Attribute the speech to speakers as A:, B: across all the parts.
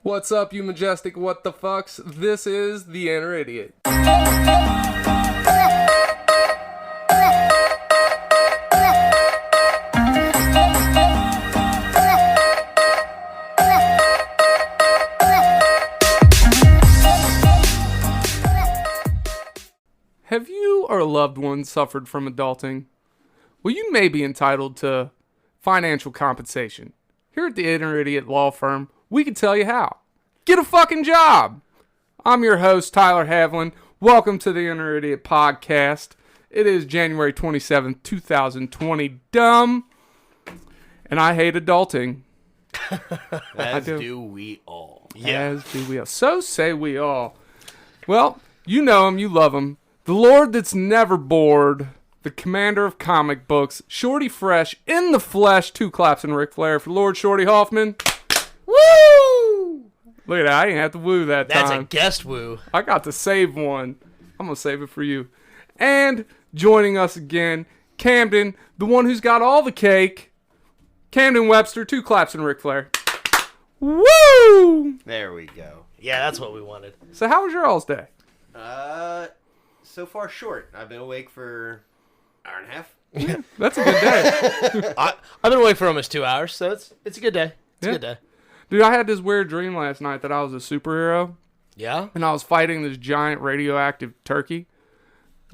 A: What's up, you majestic what the fucks? This is The Inner Idiot. Have you or a loved one suffered from adulting? Well, you may be entitled to financial compensation. Here at the Inner Idiot Law Firm, we can tell you how. Get a fucking job! I'm your host, Tyler Havlin. Welcome to the Inner Idiot Podcast. It is January 27th, 2020. Dumb. And I hate adulting.
B: As do we all.
A: As do we all. So say we all. Well, you know him, you love him. The Lord that's never bored. The commander of comic books. Shorty Fresh in the flesh. 2 claps and Ric Flair for Lord Shorty Hoffman. Woo! Look at that. I didn't have to woo that time.
B: That's a guest woo.
A: I got to save one. I'm going to save it for you. And joining us again, Camden, the one who's got all the cake. Camden Webster, 2 claps and Ric Flair. Woo!
B: There we go. Yeah, that's what we wanted.
A: So how was your all's day?
B: So far short. I've been awake for an hour and a half.
A: That's a good day.
C: I've been awake for almost 2 hours, so it's a good day. It's a good day.
A: Dude, I had this weird dream last night that I was a superhero.
C: Yeah?
A: And I was fighting this giant radioactive turkey.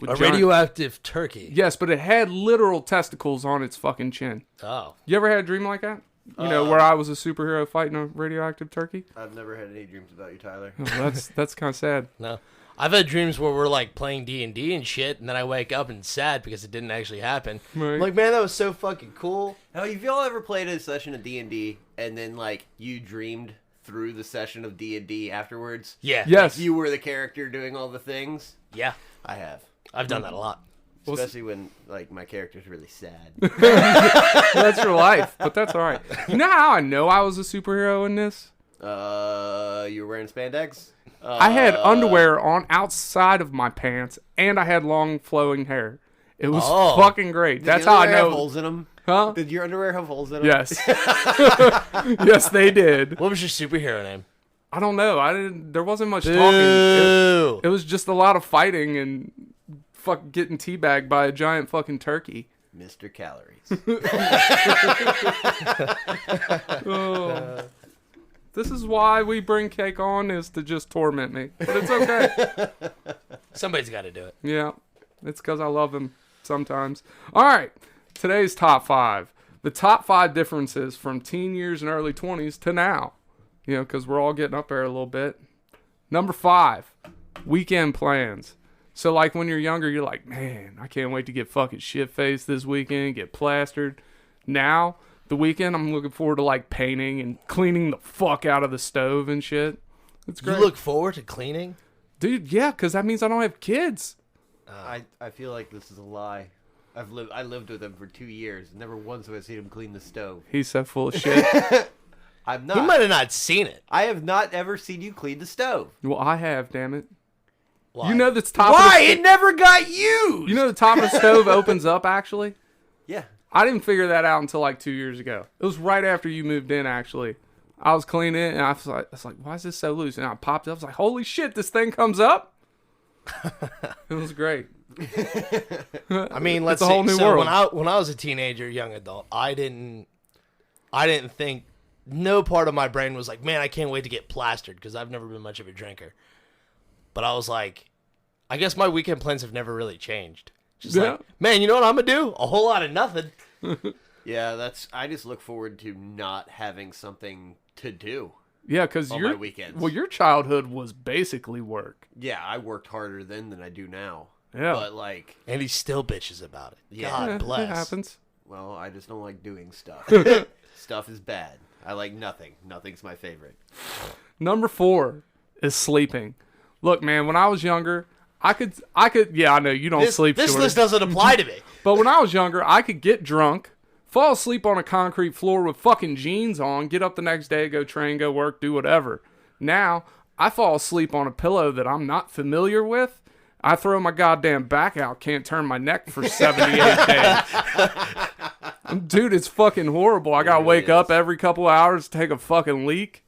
C: Radioactive turkey?
A: Yes, but it had literal testicles on its fucking chin.
C: Oh.
A: You ever had a dream like that? You know, where I was a superhero fighting a radioactive turkey?
B: I've never had any dreams about you, Tyler.
A: Oh, that's kind of sad.
C: No. I've had dreams where we're like playing D&D and shit, and then I wake up and it's sad because it didn't actually happen.
A: Right.
C: I'm like, man, that was so fucking cool.
B: Now, have y'all ever played a session of D&D and then, like, you dreamed through the session of D&D afterwards?
C: Yeah.
A: Yes.
B: You were the character doing all the things?
C: Yeah.
B: I have.
C: I've done that a lot.
B: Especially when, like, my character's really sad.
A: That's your life, but that's all right. You know how I know I was a superhero in this?
B: You were wearing spandex?
A: I had underwear on outside of my pants, and I had long flowing hair. It was fucking great. That's how I know.
B: Have holes in them?
A: Huh?
B: Did your underwear have holes in them?
A: Yes. Yes, they did.
C: What was your superhero name?
A: I don't know. There wasn't much talking.
C: Boo.
A: It was just a lot of fighting and getting teabagged by a giant fucking turkey.
B: Mr. Calories.
A: This is why we bring cake on, is to just torment me. But it's okay.
C: Somebody's got to do it.
A: Yeah. It's because I love him sometimes. All right. Today's top 5. The top 5 differences from teen years and early 20s to now. You know, because we're all getting up there a little bit. Number 5. Weekend plans. So, like, when you're younger, you're like, man, I can't wait to get fucking shit-faced this weekend, get plastered. Now, the weekend, I'm looking forward to, like, painting and cleaning the fuck out of the stove and shit. It's great.
C: You look forward to cleaning?
A: Dude, yeah, because that means I don't have kids.
B: I feel like this is a lie. I lived with him for 2 years. Never once have I seen him clean the stove.
A: He's so full of shit.
B: I'm not.
C: He might have not seen it.
B: I have not ever seen you clean the stove.
A: Well, I have, damn it.
C: Why?
A: You know the top
B: Why?
A: of the
B: It never got used!
A: You know the top of the stove opens up, actually?
B: Yeah.
A: I didn't figure that out until like 2 years ago. It was right after you moved in, actually. I was cleaning it, and I was like, why is this so loose? And I popped it up. I was like, holy shit, this thing comes up? It was great.
C: I mean, let's
A: It's a whole
C: see.
A: new
C: So
A: world.
C: when I was a teenager, young adult, I didn't think, no part of my brain was like, man, I can't wait to get plastered, because I've never been much of a drinker. But I was like, I guess my weekend plans have never really changed. Just like, man, you know what I'm gonna do? A whole lot of nothing.
B: Yeah, I just look forward to not having something to do.
A: Yeah, because
B: on my weekends.
A: Well, your childhood was basically work.
B: Yeah, I worked harder then than I do now.
A: Yeah.
B: But, like...
C: And he still bitches about it.
B: Yeah.
C: God bless.
A: It happens.
B: Well, I just don't like doing stuff. Stuff is bad. I like nothing. Nothing's my favorite.
A: Number 4 is sleeping. Look, man, when I was younger, I could, yeah, I know you don't sleep.
C: This
A: short.
C: list doesn't apply to me.
A: But when I was younger, I could get drunk, fall asleep on a concrete floor with fucking jeans on, get up the next day, go train, go work, do whatever. Now, I fall asleep on a pillow that I'm not familiar with. I throw my goddamn back out, can't turn my neck for 78 days. Dude, it's fucking horrible. I gotta wake up every couple hours to take a fucking leak.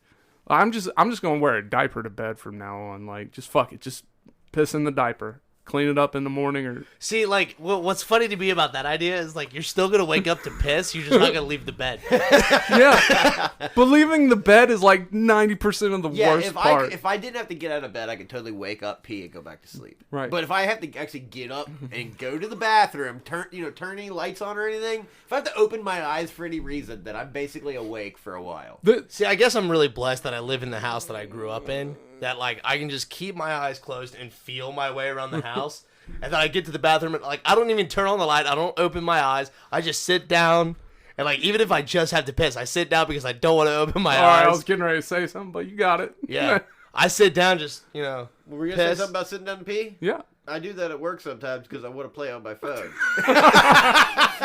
A: I'm just gonna wear a diaper to bed from now on. Like, just fuck it, just piss in the diaper, clean it up in the morning, or
C: See, like, what's funny to me about that idea is, like, you're still going to wake up to piss. You're just not going to leave the bed.
A: yeah. But leaving the bed is like 90% of the worst part.
B: If I didn't have to get out of bed, I could totally wake up, pee, and go back to sleep.
A: Right.
B: But if I have to actually get up and go to the bathroom, turn any lights on or anything, if I have to open my eyes for any reason, then I'm basically awake for a while.
C: See, I guess I'm really blessed that I live in the house that I grew up in. That, like, I can just keep my eyes closed and feel my way around the house. And then I get to the bathroom and, like, I don't even turn on the light. I don't open my eyes. I just sit down. And, like, even if I just have to piss, I sit down because I don't want to open my
A: All
C: eyes.
A: right, I was getting ready to say something, but you got it.
C: Yeah. I sit down just,
B: Were you going to say something about sitting down and pee?
A: Yeah.
B: I do that at work sometimes because I want to play on my phone.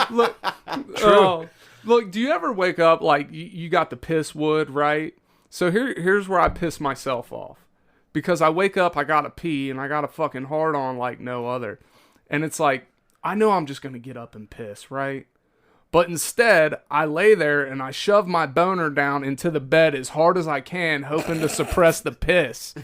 A: Look, look, do you ever wake up, like, you got the piss wood, right? So here's where I piss myself off. Because I wake up, I gotta pee, and I got a fucking hard on like no other. And it's like, I know I'm just gonna get up and piss, right? But instead, I lay there and I shove my boner down into the bed as hard as I can, hoping to suppress the piss.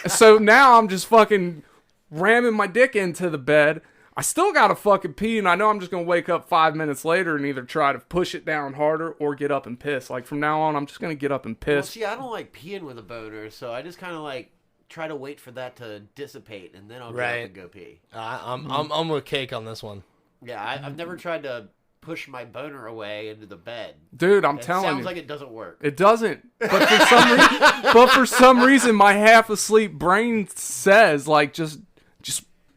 A: So now I'm just fucking ramming my dick into the bed. I still gotta fucking pee, and I know I'm just gonna wake up 5 minutes later and either try to push it down harder or get up and piss. Like, from now on, I'm just gonna get up and
B: Well,
A: piss.
B: see, I don't like peeing with a boner, so I just kind of like try to wait for that to dissipate, and then I'll get up and go pee.
C: I'm with Cake on this one.
B: Yeah, I've never tried to push my boner away into the bed.
A: Dude, I'm
B: It
A: telling
B: sounds
A: you.
B: like it doesn't work.
A: It doesn't. But for some reason, my half asleep brain says, like, just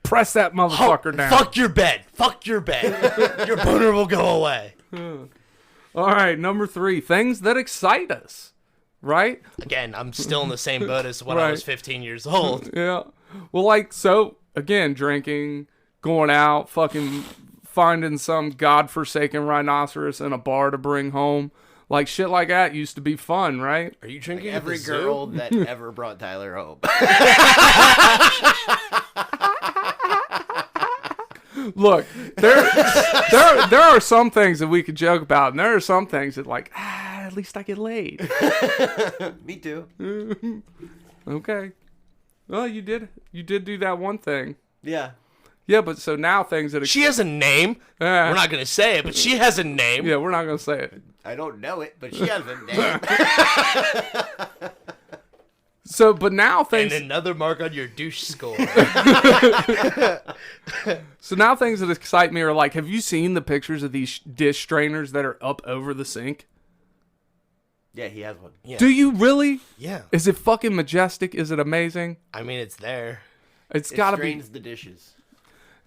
A: press that motherfucker down.
C: Fuck your bed. Fuck your bed. Your boner will go away.
A: All right, number 3, things that excite us. Right?
C: Again, I'm still in the same boat as when I was 15 years old.
A: Yeah. Well, like, so, again, drinking, going out, fucking finding some godforsaken rhinoceros in a bar to bring home. Like, shit like that used to be fun, right?
C: Are you drinking
B: Like
C: at the
B: every
C: zoo?
B: girl that ever brought Tyler home.
A: Look, there are some things that we could joke about, and there are some things that, like, at least I get laid.
B: Me too.
A: Okay. Well, you did do that one thing.
B: Yeah.
A: Yeah, but so now things that
C: She has a name. We're not going to say it, but she has a name.
A: Yeah, we're not gonna say it.
B: I don't know it, but she has a name.
A: So, but now things.
C: And another mark on your douche score.
A: So now things that excite me are like, have you seen the pictures of these dish strainers that are up over the sink?
B: Yeah, he has one.
C: Yeah.
A: Do you really?
C: Yeah.
A: Is it fucking majestic? Is it amazing?
C: I mean, it's there.
A: It's
B: It
A: gotta be.
B: strains the dishes.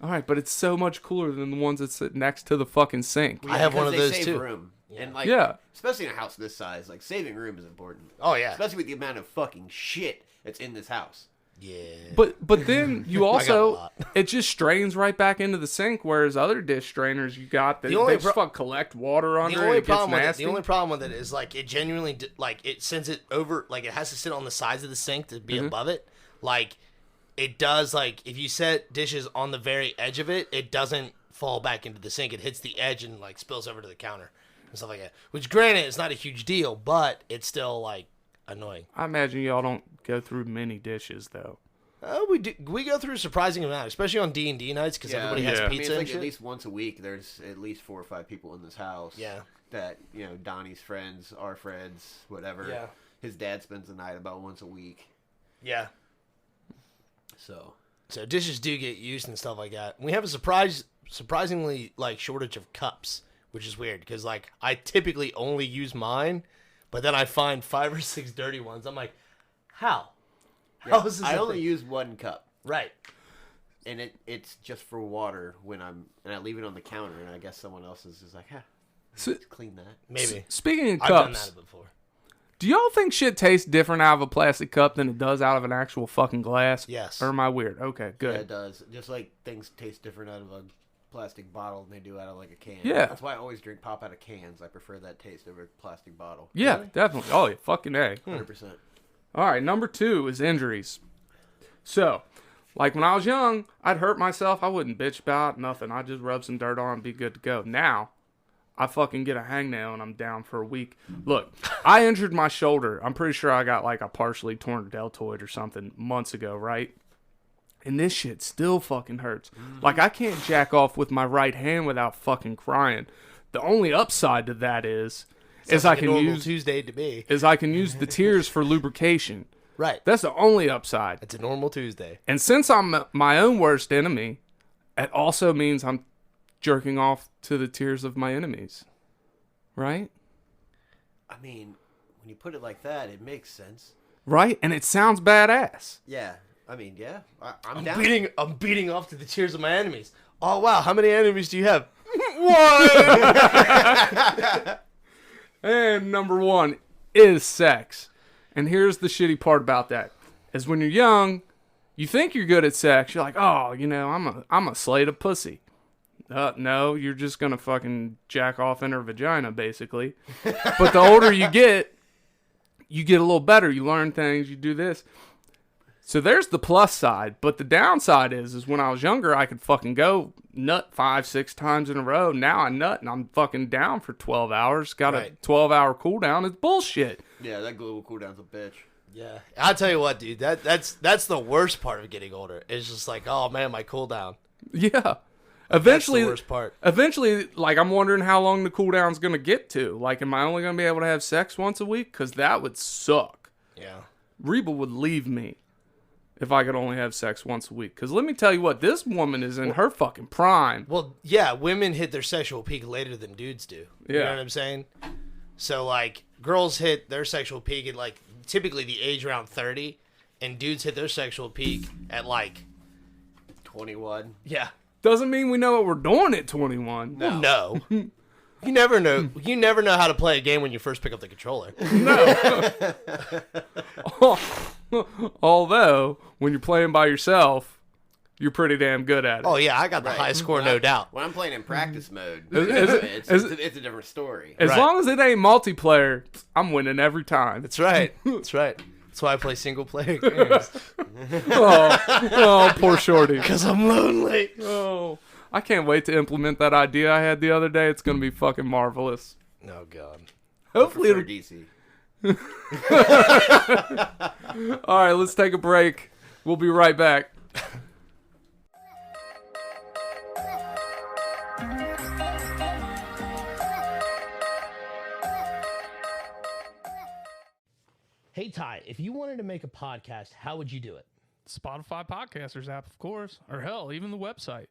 A: All right, but it's so much cooler than the ones that sit next to the fucking sink.
C: I have one of
B: because
C: those
B: they save
C: too.
B: Room. And like,
A: Yeah.
B: especially in a house this size, like saving room is important.
C: Oh, yeah.
B: Especially with the amount of fucking shit that's in this house.
C: Yeah.
A: But then you
C: got a
A: also
C: lot.
A: it just strains right back into the sink, whereas other dish strainers you got that
C: The only
A: they just fuck collect water under
C: The
A: it.
C: only
A: It gets
C: problem with it,
A: nasty.
C: the only problem with it is like it genuinely like it sends it over like it has to sit on the sides of the sink to be above it. Like it does like if you set dishes on the very edge of it, it doesn't fall back into the sink. It hits the edge and like spills over to the counter and stuff like that. Which granted, it's not a huge deal, but it's still like annoying.
A: I imagine y'all don't go through many dishes though.
C: We do. We go through a surprising amount, especially on D&D nights because everybody has
A: Yeah.
B: I mean,
C: pizza
B: it's
C: and
B: like
C: shit.
B: at least once a week, there's at least 4 or 5 people in this house.
C: Yeah.
B: That, you know, Donnie's friends, our friends, whatever.
C: Yeah.
B: His dad spends the night about once a week.
C: Yeah.
B: So.
C: So dishes do get used and stuff like that. We have a surprisingly like shortage of cups, which is weird because like I typically only use mine, but then I find 5 or 6 dirty ones. I'm like, how? How is this?
B: I
C: a
B: only
C: thing?
B: use 1 cup.
C: Right.
B: And it's just for water and I leave it on the counter, and I guess someone else is just like,
A: So,
B: clean that.
C: Maybe.
A: speaking of
C: I've done
A: cups,
C: that before.
A: do y'all think shit tastes different out of a plastic cup than it does out of an actual fucking glass?
C: Yes.
A: Or am I weird? Okay, good.
B: Yeah, it does. Just like things taste different out of a plastic bottle than they do out of like a can.
A: Yeah.
B: That's why I always drink pop out of cans. I prefer that taste over a plastic bottle.
A: Yeah, definitely. Oh, yeah, fucking A.
B: 100%.
A: All right, number 2 is injuries. So, like when I was young, I'd hurt myself. I wouldn't bitch about nothing. I'd just rub some dirt on and be good to go. Now, I fucking get a hangnail and I'm down for a week. Look, I injured my shoulder. I'm pretty sure I got like a partially torn deltoid or something months ago, right? And this shit still fucking hurts. Like, I can't jack off with my right hand without fucking crying. The only upside to that is
C: Sounds
A: I
C: like a
A: can
C: normal
A: use
C: Tuesday to me.
A: I can use the tears for lubrication.
C: Right.
A: That's the only upside.
C: It's a normal Tuesday.
A: And since I'm my own worst enemy, it also means I'm jerking off to the tears of my enemies. Right?
B: I mean, when you put it like that, it makes sense.
A: Right? And it sounds badass.
B: Yeah. I mean, yeah. I'm
C: I'm
B: down.
C: beating off to the tears of my enemies. Oh wow, how many enemies do you have? One.
A: And number 1 is sex. And here's the shitty part about that. Is when you're young, you think you're good at sex. You're like, oh, I'm a slate of pussy. No, you're just going to fucking jack off in her vagina, basically. But the older you get a little better. You learn things. You do this. So there's the plus side. But the downside is when I was younger, I could fucking go nut 5-6 times in a row. Now I nut and I'm fucking down for 12 hours. Got a 12-hour cooldown. It's bullshit.
B: Yeah, that global cooldown's a bitch.
C: Yeah, I'll tell you what, dude. That's the worst part of getting older. It's just like, oh man, my cooldown.
A: Yeah. Eventually,
C: That's the worst part.
A: Eventually, like, I'm wondering how long the cooldown's going to get to. Like, am I only going to be able to have sex once a week? Because that would suck.
C: Yeah.
A: Reba would leave me if I could only have sex once a week. Because let me tell you what, this woman is in her fucking prime.
C: Well, yeah, women hit their sexual peak later than dudes do. You
A: Yeah.
C: know what I'm saying? So, like, girls hit their sexual peak at, like, typically the age around 30, and dudes hit their sexual peak at, like...
B: 21.
C: Yeah.
A: Doesn't mean we know what we're doing at 21.
C: Well, no. You never know. You never know how to play a game when you first pick up the controller.
A: Although, when you're playing by yourself, you're pretty damn good at it.
C: Oh, yeah, I got the high score, no doubt.
B: When I'm playing in practice mode,
A: Is
B: it's a different story.
A: As
C: Right.
A: long as it ain't multiplayer, I'm winning every time.
C: That's right. That's right. That's why I play single-player games.
A: Oh, poor Shorty.
C: Because I'm lonely.
A: Oh, I can't wait to implement that idea I had the other day. It's going to be fucking marvelous.
C: Oh, God.
A: Hopefully
B: For
A: it'll...
B: DC.
A: All right, let's take a break. We'll be right back.
C: Hey, Ty, if you wanted to make a podcast, how would you do it?
A: Spotify Podcasters app, of course. Or hell, even the website.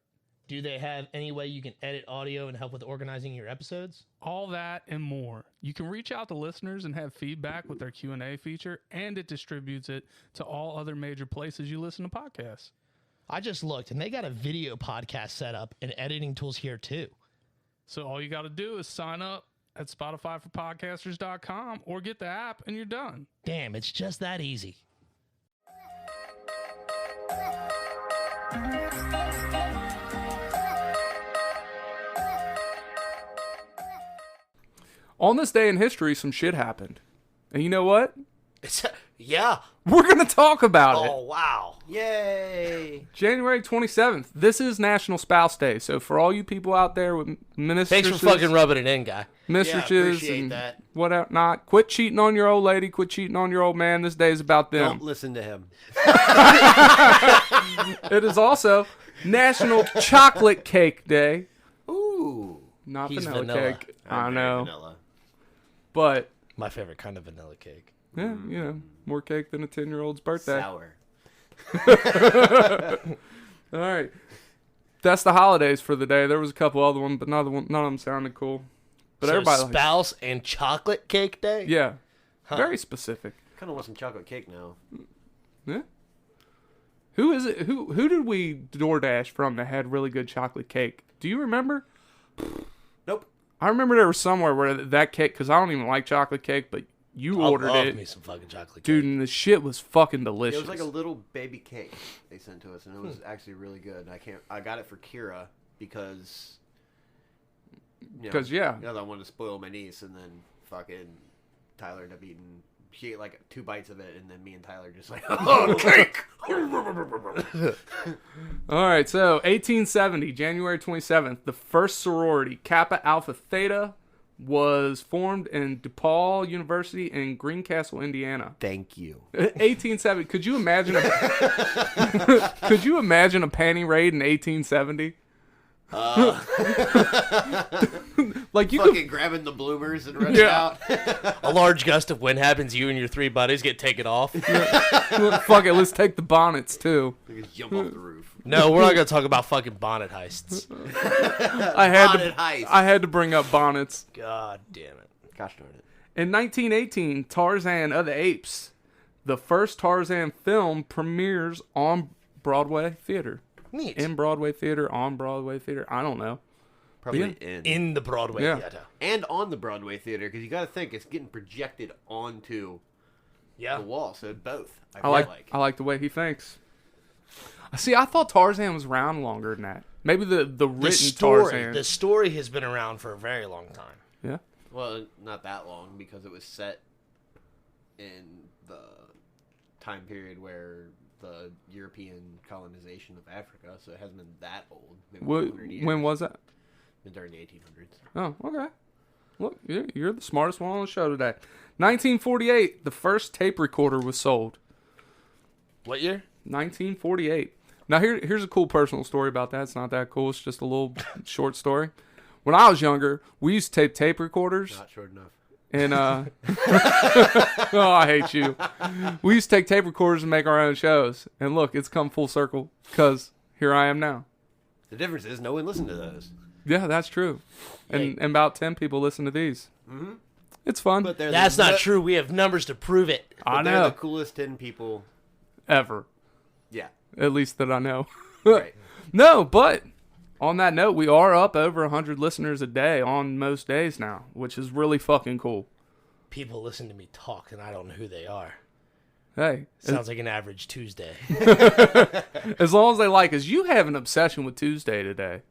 C: Do they have any way you can edit audio and help with organizing your episodes?
A: All that and more. You can reach out to listeners and have feedback with their Q&A feature, and it distributes it to all other major places you listen to podcasts.
C: I just looked, and they got a video podcast set up and editing tools here, too.
A: So all you got to do is sign up at SpotifyForPodcasters.com or get the app, and you're done.
C: Damn, it's just that easy.
A: On this day in history, some shit happened. And you know what?
C: Yeah.
A: We're going to talk about it.
C: Oh, wow.
B: Yay!
A: January 27th. This is National Spouse Day. So for all you people out there with mistresses,
C: Thanks for fucking rubbing it in, guy.
A: mistresses
B: appreciate
A: and
B: that.
A: whatnot, quit cheating on your old lady, quit cheating on your old man. This day is about them.
B: Don't listen to him.
A: It is also National Chocolate Cake Day.
B: Ooh.
A: Not
C: He's
A: vanilla
C: vanilla.
A: cake.
B: I'm
A: I
B: very
A: know.
B: Vanilla.
A: But,
C: My favorite kind of vanilla cake.
A: yeah, you know, more cake than a 10-year-old's birthday.
B: Sour.
A: All right. That's the holidays for the day. There was a couple other ones, but none of them sounded cool. But
C: So
A: everybody likes-
C: spouse and chocolate cake day?
A: yeah.
C: Huh.
A: Very specific.
B: Kind of want some chocolate cake now.
A: Yeah. Who is it? Who did we DoorDash from that had really good chocolate cake? Do you remember?
B: Nope.
A: I remember there was somewhere where that cake, because I don't even like chocolate cake, but you ordered
C: love
A: it.
C: me some fucking chocolate cake.
A: Dude, and the shit was fucking
B: It
A: delicious.
B: was like a little baby cake they sent to us, and it was actually really good. I got it for Kira because,
A: Because, yeah.
B: I wanted to spoil my niece, and then fucking Tyler ended up eating she ate like 2 bites of it, and then me and Tyler just like, oh, cake.
A: All right, so 1870, January 27th, the first sorority, Kappa Alpha Theta, was formed in DePaul University in Greencastle, Indiana.
B: Thank you.
A: 1870. Could you imagine could you imagine a panty raid in 1870? Like you
B: Fucking grabbing the bloomers and running out.
C: A large gust of wind happens, you and your 3 buddies get taken off.
A: fuck it, let's take the bonnets too.
B: You just jump off the roof.
C: No, we're not going to talk about fucking bonnet heists.
A: I
B: Bonnet heist.
A: had to bring up bonnets.
C: God damn it.
B: Gosh darn it.
A: In 1918, Tarzan of the Apes, the first Tarzan film, premieres on Broadway theater.
C: Neat.
A: In Broadway theater, on Broadway theater, I don't know.
B: Probably
C: In the Broadway
A: Yeah.
C: theater.
B: and on the Broadway theater, because you got to think it's getting projected onto
C: Yeah.
B: the wall. So both. I
A: I
B: feel
A: like the way he thinks. See, I thought Tarzan was around longer than that. Maybe the written Tarzan.
C: The story has been around for a very long time.
A: Yeah.
B: Well, not that long, because it was set in the time period where the European colonization of Africa, so it hasn't been that old. Maybe 100 years.
A: When was that?
B: During the 1800s.
A: Oh, okay. Look, you're the smartest one on the show today. 1948, the first tape recorder was sold.
C: What year?
A: 1948. Now here's a cool personal story about that. It's not that cool. It's just a little short story. When I was younger, we used to tape recorders.
B: Not short enough.
A: And oh, I hate you. We used to take tape recorders and make our own shows. And look, it's come full circle because here I am now.
B: The difference is no one listened to those.
A: Yeah, that's true. And about 10 people listen to these.
B: Mm-hmm.
A: It's fun.
B: But they're
C: That's not true. We have numbers to prove it.
A: I
B: They're
A: know.
B: the coolest 10 people.
A: Ever.
B: Yeah.
A: At least that I know.
B: Right.
A: No, but on that note, we are up over 100 listeners a day on most days now, which is really fucking cool.
C: People listen to me talk, and I don't know who they are.
A: Hey,
C: Sounds like an average Tuesday.
A: as long as they like us. You have an obsession with Tuesday today.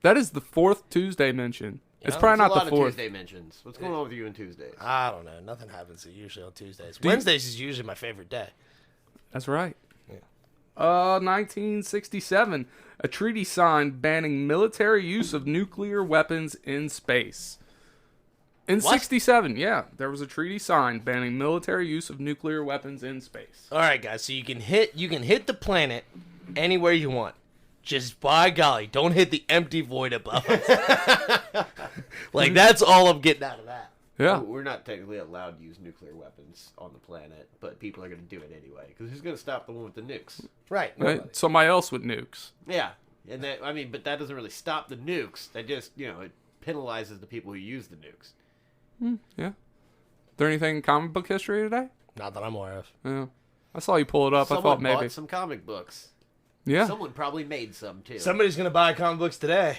A: That is the 4th Tuesday mention. It's
C: Yeah,
A: probably
B: There's
A: not
B: a lot
A: the
B: of
A: 4th.
B: Tuesday mentions. What's going on with you on Tuesdays?
C: I don't know. Nothing happens usually on Tuesdays.
A: you-
C: Wednesdays is usually my favorite day.
A: That's right.
C: Yeah.
A: 1967, a treaty signed banning military use of nuclear weapons in space. In
C: What?
A: 67, yeah, there was a treaty signed banning military use of nuclear weapons in space.
C: All right, guys. So you can hit the planet anywhere you want. Just by golly, don't hit the empty void above us. Like that's all I'm getting out of that.
A: Yeah.
B: We're not technically allowed to use nuclear weapons on the planet, but people are going to do it anyway. Because who's going to stop the one with the nukes?
C: Right.
A: Right? Somebody else with nukes.
B: Yeah. And that, I mean, but that doesn't really stop the nukes. That just, it penalizes the people who use the nukes.
A: Yeah. There anything in comic book history today?
C: Not that I'm aware of.
A: Yeah. I saw you pull it up. I
B: Someone
A: thought maybe.
B: bought some comic books.
A: Yeah.
B: Someone probably made some, too.
C: Somebody's gonna buy comic books today.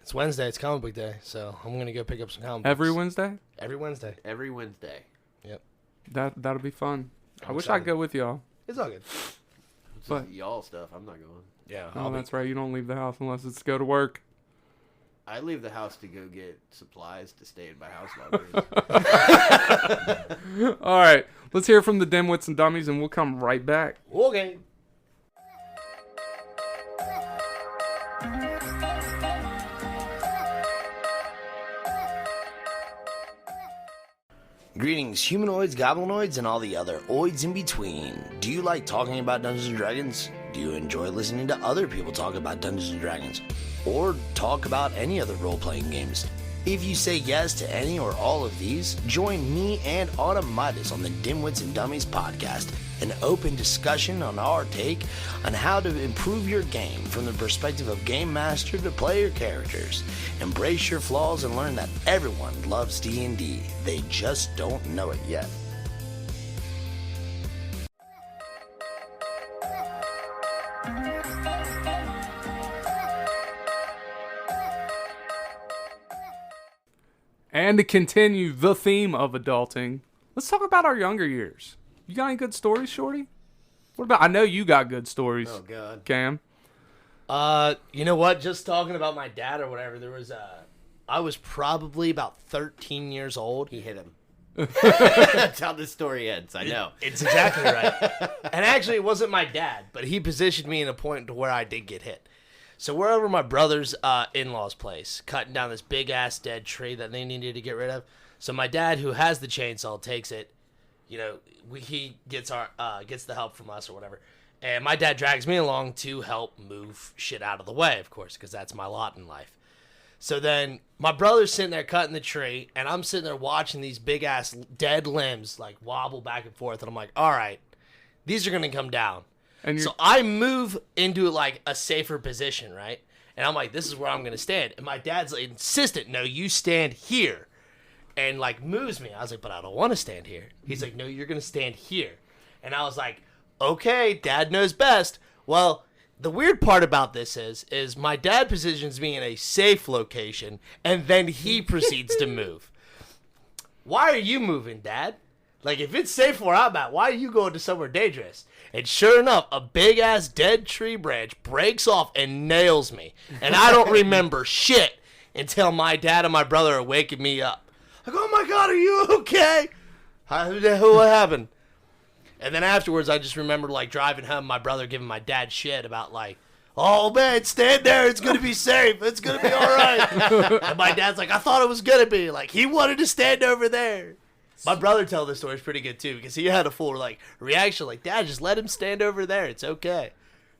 C: It's Wednesday. It's comic book day, so I'm gonna go pick up some comic books.
A: Every Wednesday?
C: Every Wednesday.
B: Every Wednesday.
C: Yep.
A: That'll be fun. I
C: I'm
A: wish
C: excited.
A: I'd go with y'all.
C: It's all good.
B: It's
A: But-
B: y'all stuff. I'm not going.
C: Yeah.
A: Oh, that's right. You don't leave the house unless it's to go to work.
B: I leave the house to go get supplies to stay in my house longer.
A: All right. Let's hear from the dimwits and dummies, and we'll come right back.
C: Okay. Greetings, humanoids, goblinoids, and all the other oids in between. Do you like talking about Dungeons & Dragons? Do you enjoy listening to other people talk about Dungeons & Dragons? Or talk about any other role-playing games? If you say yes to any or all of these, join me and Autumn Midas on the Dimwits and Dummies podcast, an open discussion on our take on how to improve your game from the perspective of game master to player characters. Embrace your flaws and learn that everyone loves D&D. They just don't know it yet.
A: And to continue the theme of adulting, let's talk about our younger years. You got any good stories, Shorty? What about? I know you got good stories,
B: Oh, God.
A: Cam.
C: You know what? Just talking about my dad or whatever, I was probably about 13 years old.
B: He hit him. That's how this story ends. I know.
C: It's exactly right. And actually, it wasn't my dad, but he positioned me in a point to where I did get hit. So we're over my brother's in-laws' place, cutting down this big-ass dead tree that they needed to get rid of. So my dad, who has the chainsaw, takes it. You know, he gets the help from us or whatever. And my dad drags me along to help move shit out of the way, of course, because that's my lot in life. So then my brother's sitting there cutting the tree, and I'm sitting there watching these big-ass dead limbs, like, wobble back and forth. And I'm like, all right, these are going to come down. And so I move into, like, a safer position, right? And I'm like, this is where I'm going to stand. And my dad's like, insistent, no, you stand here. And, like, moves me. I was like, but I don't want to stand here. He's like, no, you're going to stand here. And I was like, okay, Dad knows best. Well, the weird part about this is my dad positions me in a safe location, and then he proceeds to move. Why are you moving, Dad? Like, if it's safe where I'm at, why are you going to somewhere dangerous? And sure enough, a big-ass dead tree branch breaks off and nails me. And I don't remember shit until my dad and my brother are waking me up. Like, oh my God, are you okay? What happened? And then afterwards, I just remember, like, driving home, my brother giving my dad shit about, like, oh, man, stand there. It's going to be safe. It's going to be all right. And my dad's like, I thought it was going to be. Like, he wanted to stand over there. My brother tells this story is pretty good, too, because he had a full, like, reaction. Like, Dad, just let him stand over there. It's okay.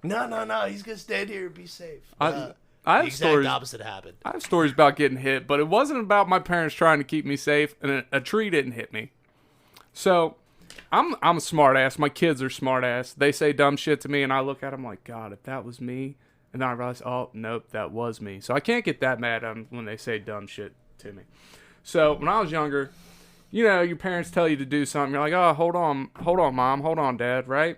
C: No. He's going to stand here and be safe.
A: I
C: the
A: have
C: exact
A: stories.
C: opposite happened.
A: I have stories about getting hit, but it wasn't about my parents trying to keep me safe, and a tree didn't hit me. So I'm a smart ass. My kids are smart ass. They say dumb shit to me, and I look at them like, God, if that was me. And then I realize, oh, nope, that was me. So I can't get that mad at them when they say dumb shit to me. So when I was younger, you know, your parents tell you to do something. You're like, oh, hold on, Mom, hold on, Dad, right?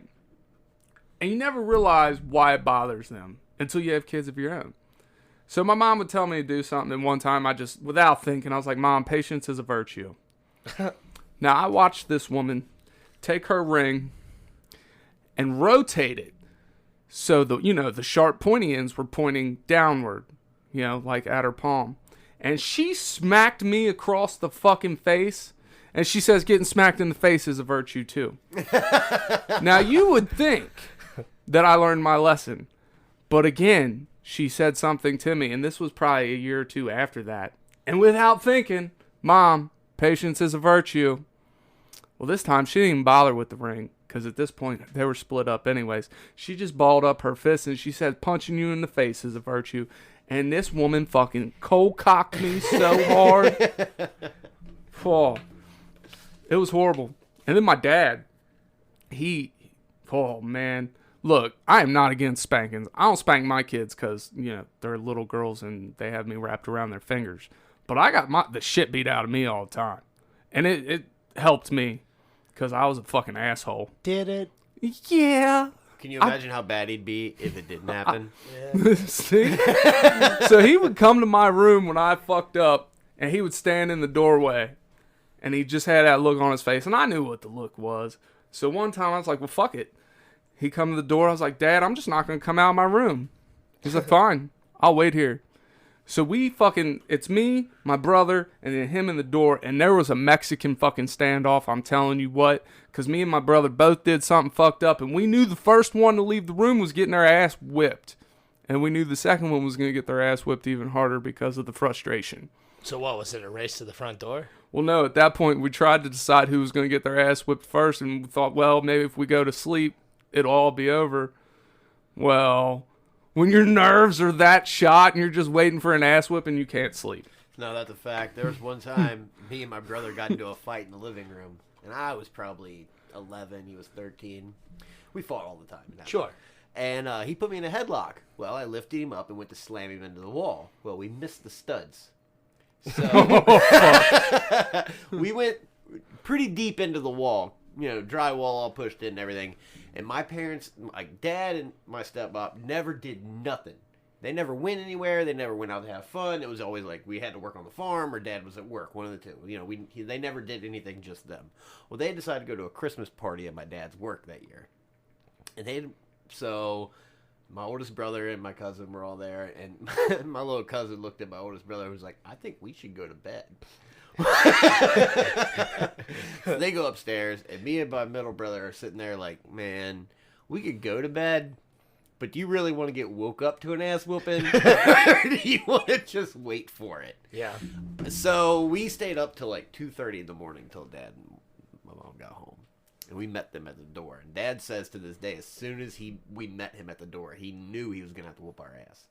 A: And you never realize why it bothers them until you have kids of your own. So my mom would tell me to do something, and one time I just, without thinking, I was like, Mom, patience is a virtue. Now, I watched this woman take her ring and rotate it so the sharp pointy ends were pointing downward, like at her palm. And she smacked me across the fucking face. And she says getting smacked in the face is a virtue too. Now, you would think that I learned my lesson. But again, she said something to me, and this was probably a year or two after that. And without thinking, Mom, patience is a virtue. Well, this time she didn't even bother with the ring, because at this point they were split up anyways. She just balled up her fist and she said punching you in the face is a virtue. And this woman fucking cold-cocked me so hard. Oh, it was horrible. And then my dad, oh man. Look, I am not against spankings. I don't spank my kids because, they're little girls and they have me wrapped around their fingers. But I got the shit beat out of me all the time. And it helped me because I was a fucking asshole.
C: Did it?
A: Yeah.
B: Can you imagine how bad he'd be if it didn't happen?
A: See? So he would come to my room when I fucked up, and he would stand in the doorway, and he just had that look on his face, and I knew what the look was. So one time I was like, well, fuck it. He come to the door. I was like, Dad, I'm just not going to come out of my room. He's like, fine. I'll wait here. So it's me, my brother, and then him in the door, and there was a Mexican fucking standoff, I'm telling you what, because me and my brother both did something fucked up, and we knew the first one to leave the room was getting their ass whipped, and we knew the second one was going to get their ass whipped even harder because of the frustration.
C: So what, was it a race to the front door?
A: Well, no, at that point, we tried to decide who was going to get their ass whipped first, and we thought, well, maybe if we go to sleep, it'll all be over. Well, when your nerves are that shot and you're just waiting for an ass whipping, you can't sleep.
B: No, that's a fact. There was one time me and my brother got into a fight in the living room, and I was probably 11, he was 13. We fought all the time.
C: Sure.
B: And he put me in a headlock. Well, I lifted him up and went to slam him into the wall. Well, we missed the studs. So we went pretty deep into the wall. Drywall all pushed in and everything. And my parents, my dad and my stepmom, never did nothing. They never went anywhere. They never went out to have fun. It was always like we had to work on the farm or Dad was at work, one of the two. They never did anything, just them. Well, they decided to go to a Christmas party at my dad's work that year. And so my oldest brother and my cousin were all there. And my little cousin looked at my oldest brother and was like, I think we should go to bed. They go upstairs, and me and my middle brother are sitting there like, man, we could go to bed, but do you really want to get woke up to an ass whooping? Or do you want to just wait for it?
C: Yeah.
B: So we stayed up till like 2:30 in the morning till Dad and my mom got home. And we met them at the door. And Dad says to this day, as soon as we met him at the door, he knew he was going to have to whoop our ass.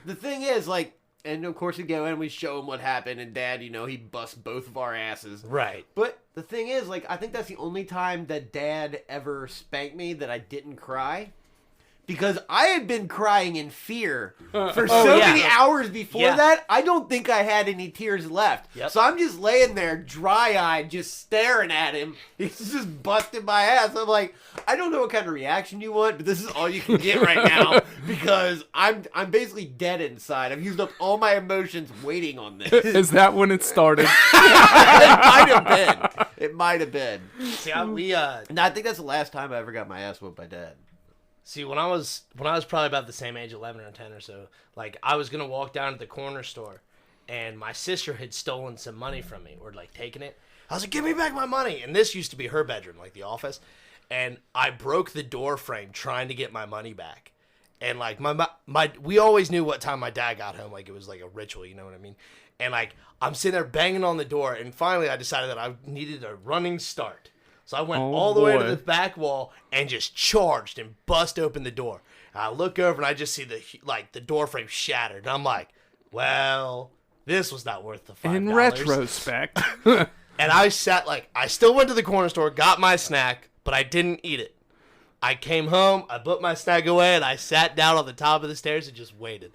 B: The thing is, like, and of course we go in and we show him what happened. And Dad, he busts both of our asses.
C: Right.
B: But the thing is, like, I think that's the only time that Dad ever spanked me that I didn't cry. Because I had been crying in fear for many hours before that. I don't think I had any tears left.
C: Yep.
B: So I'm just laying there, dry-eyed, just staring at him. He's just busting my ass. I'm like, I don't know what kind of reaction you want, but this is all you can get right now because I'm basically dead inside. I've used up all my emotions waiting on this.
A: Is that when it started?
B: It might have been.
C: See,
B: And I think that's the last time I ever got my ass whooped by Dad.
C: See, when I was probably about the same age, 11 or 10 or so, like, I was going to walk down to the corner store, and my sister had stolen some money from me, or, like, taken it. I was like, give me back my money. And this used to be her bedroom, like the office. And I broke the door frame trying to get my money back. And, like, we always knew what time my dad got home. Like, it was like a ritual, you know what I mean? And, like, I'm sitting there banging on the door, and finally I decided that I needed a running start. So I went all the way to the back wall and just charged and bust open the door. And I look over and I just see the door frame shattered. And I'm like, well, this was not worth the $5.
A: In retrospect.
C: And I still went to the corner store, got my snack, but I didn't eat it. I came home, I put my snack away, and I sat down on the top of the stairs and just waited.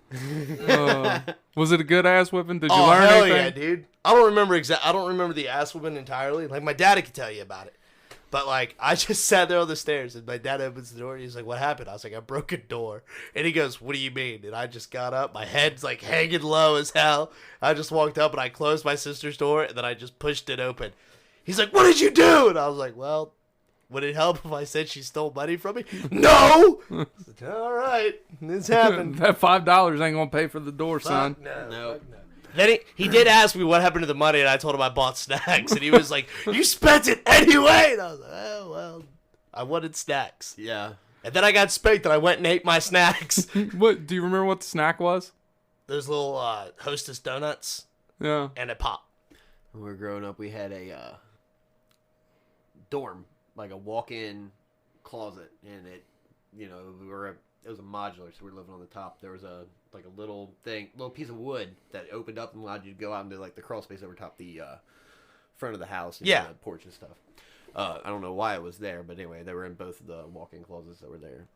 A: Was it a good ass whipping? Did you
C: Oh,
A: learn
C: hell
A: anything?
C: yeah, dude. I don't remember the ass whipping entirely. Like, my dad could tell you about it. But, like, I just sat there on the stairs, and my dad opens the door, and he's like, what happened? I was like, I broke a door. And he goes, what do you mean? And I just got up. My head's, like, hanging low as hell. I just walked up, and I closed my sister's door, and then I just pushed it open. He's like, what did you do? And I was like, well, would it help if I said she stole money from me? No! I said, all right, this happened.
A: That $5 ain't going to pay for the door, son.
C: No. Then he did ask me what happened to the money, and I told him I bought snacks, and he was like, you spent it anyway! And I was like, oh, well, I wanted snacks.
B: Yeah.
C: And then I got spanked, and I went and ate my snacks.
A: What? Do you remember what the snack was?
C: Those little Hostess donuts
A: Yeah.
C: and a pop.
B: When we were growing up, we had a dorm, like a walk-in closet, and it was a modular, so we were living on the top. There was a little piece of wood that opened up and allowed you to go out into like the crawl space over top the front of the house, and the porch and stuff. I don't know why it was there, but anyway, they were in both of the walk-in closets that were there.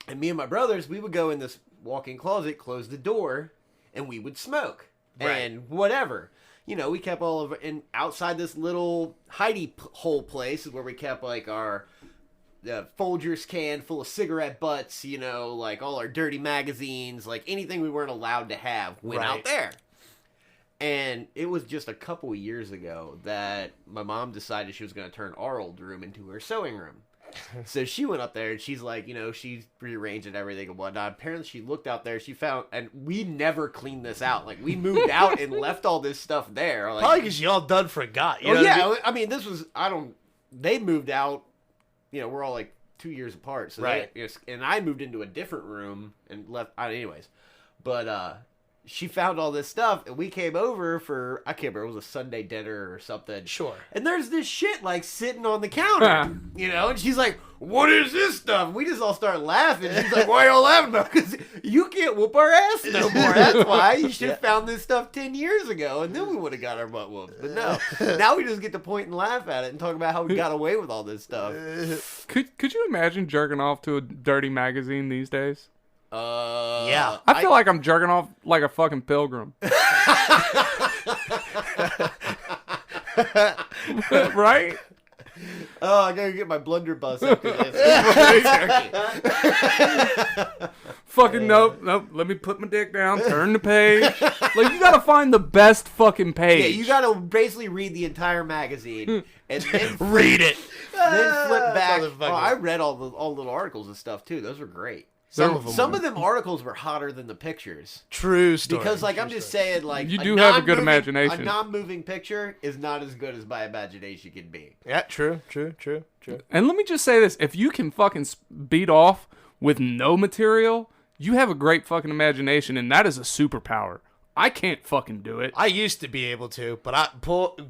B: And me and my brothers, we would go in this walk-in closet, close the door, and we would smoke and whatever. We kept all of it, and outside this little hidey hole place is where we kept like our Folgers can full of cigarette butts, like all our dirty magazines, like anything we weren't allowed to have went out there. And it was just a couple of years ago that my mom decided she was going to turn our old room into her sewing room. So she went up there and she's like, she's rearranging everything and whatnot. Apparently she looked out there, she found, and we never cleaned this out. Like, we moved out and left all this stuff there. Like,
C: Probably because y'all done forgot.
B: This was, they moved out, we're all like 2 years apart. So and I moved into a different room and left, anyways. But, she found all this stuff, and we came over for, I can't remember, it was a Sunday dinner or something.
C: Sure.
B: And there's this shit, like, sitting on the counter, and she's like, what is this stuff? And we just all start laughing. She's like, why are y'all laughing about? Because you can't whoop our ass no more. That's why. You should have found this stuff 10 years ago, and then we would have got our butt whooped. But no, now we just get to point and laugh at it and talk about how we got away with all this stuff.
A: Could you imagine jerking off to a dirty magazine these days?
C: Yeah.
A: I feel like I'm jerking off like a fucking pilgrim. Right?
B: Oh, I gotta get my blunderbuss after this.
A: Fucking nope. Let me put my dick down, turn the page. Like, you gotta find the best fucking page.
B: Yeah, you gotta basically read the entire magazine and then
C: read it.
B: Then flip back. Oh, I read all the little articles and stuff too. Those were great.
C: Some of them.
B: Some of them articles were hotter than the pictures.
C: True story.
B: Because, like, I'm just saying, like,
A: You do have a good
B: non-moving-
A: imagination.
B: A non-moving picture is not as good as my imagination can be.
C: Yeah, true.
A: And let me just say this: if you can fucking beat off with no material, you have a great fucking imagination, and that is a superpower. I can't fucking do it.
C: I used to be able to, but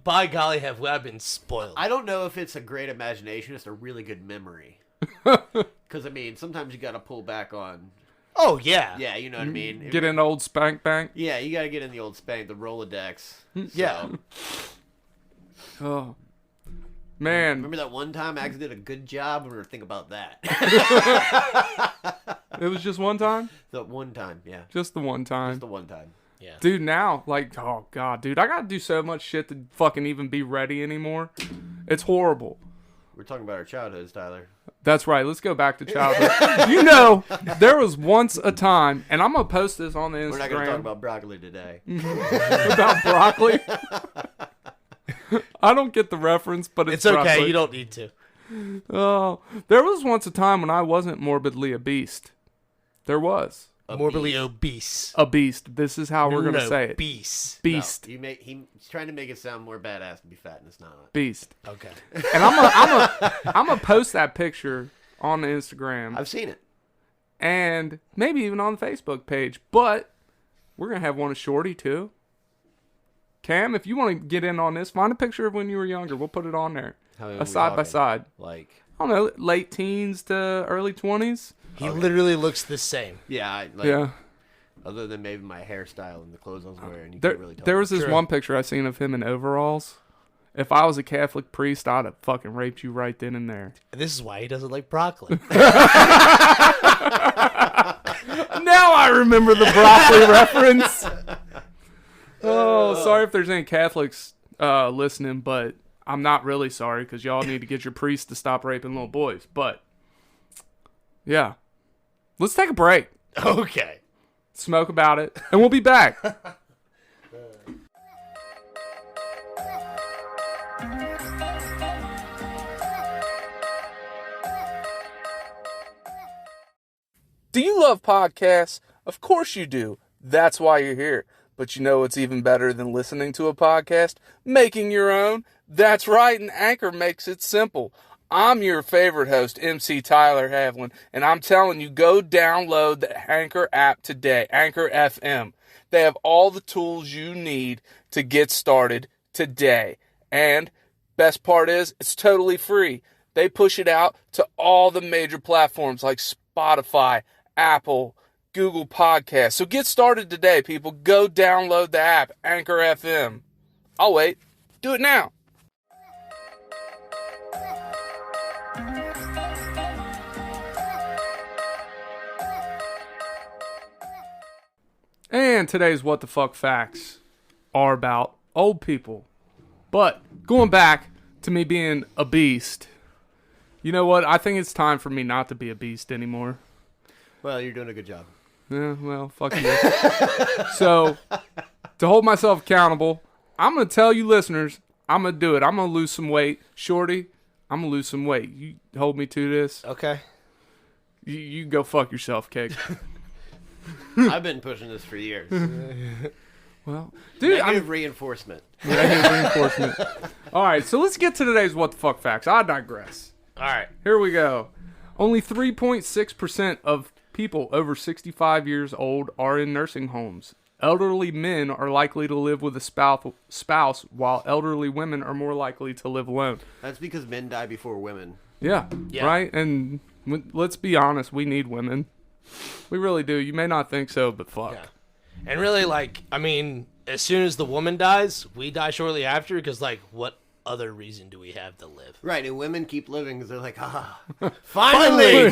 C: by golly, have I been spoiled.
B: I don't know if it's a great imagination. It's a really good memory. Because, I mean, sometimes you got to pull back on...
C: Oh, yeah.
B: Yeah, you know what I mean?
A: Get in old spank bank.
B: Yeah, you got to get in the old spank, the Rolodex.
C: Yeah.
A: Oh, man.
B: Remember that one time I actually did a good job? We're going to think about that.
A: It was just one time?
B: The one time, yeah.
A: Just the one time.
B: Just the one time.
C: Yeah.
A: Dude, now, like, oh, God, dude, I got to do so much shit to fucking even be ready anymore. It's horrible.
B: We're talking about our childhoods, Tyler.
A: That's right. Let's go back to childhood. You know, there was once a time, and I'm going to post this on the Instagram.
B: We're not going to talk about broccoli today.
A: about broccoli. I don't get the reference, but it's
C: okay.
A: broccoli.
C: You don't need to.
A: Oh, there was once a time when I wasn't morbidly a beast. There was.
C: Morbidly obese.
A: A beast. This is how we're going to say it.
C: Beast.
A: Beast.
B: No, he's trying to make it sound more badass to be fat, and it's not.
A: Beast.
C: Okay.
A: And I'm gonna post that picture on the Instagram
B: I've seen it.
A: and maybe even on the Facebook page. But we're gonna have one of Shorty too. Cam, if you want to get in on this, find a picture of when you were younger. We'll put it on there.
B: How young
A: A
B: are we
A: side by
B: talking?
A: side.
B: Like,
A: I don't know, late teens to early 20s.
C: He literally looks the same.
B: yeah,
A: Yeah.
B: Other than maybe my hairstyle and the clothes I was wearing, you
A: There,
B: can't really tell.
A: there was this
C: True.
A: one picture I seen of him in overalls. If I was a Catholic priest, I'd have fucking raped you right then and there.
C: And this is why he doesn't like broccoli.
A: Now I remember the broccoli reference. Oh, sorry if there's any Catholics listening, but I'm not really sorry because y'all need to get your priest to stop raping little boys. But, yeah. Let's take a break.
C: Okay.
A: Smoke about it, and we'll be back. Do you love podcasts? Of course you do. That's why you're here. But you know what's even better than listening to a podcast? Making your own. That's right, and Anchor makes it simple. I'm your favorite host, MC Tyler Havlin, and I'm telling you, go download the Anchor app today, Anchor FM. They have all the tools you need to get started today. And best part is, it's totally free. They push it out to all the major platforms like Spotify, Apple, Google Podcasts. So get started today, people. Go download the app, Anchor FM. I'll wait. Do it now. And today's What the Fuck Facts are about old people. But going back to me being a beast, you know what? I think it's time for me not to be a beast anymore.
B: Well, you're doing a good job.
A: Yeah, well, fuck you. So, to hold myself accountable, I'm going to tell you listeners, I'm going to do it. I'm going to lose some weight. Shorty, I'm going to lose some weight. You hold me to this.
C: Okay.
A: You go fuck yourself, Cake.
B: I've been pushing this for years.
A: Well, dude,
B: Negative reinforcement.
A: Negative reinforcement. All right, so let's get to today's What the Fuck Facts. I digress.
C: All right.
A: Here we go. Only 3.6% of people over 65 years old are in nursing homes. Elderly men are likely to live with a spouse, while elderly women are more likely to live alone.
B: That's because men die before women.
A: Yeah,
C: Yeah.
A: right? And let's be honest, we need women. We really do. You may not think so, but fuck.
C: Yeah. And really, like, I mean, as soon as the woman dies, we die shortly after because, like, what other reason do we have to live?
B: Right, and women keep living because they're like, finally!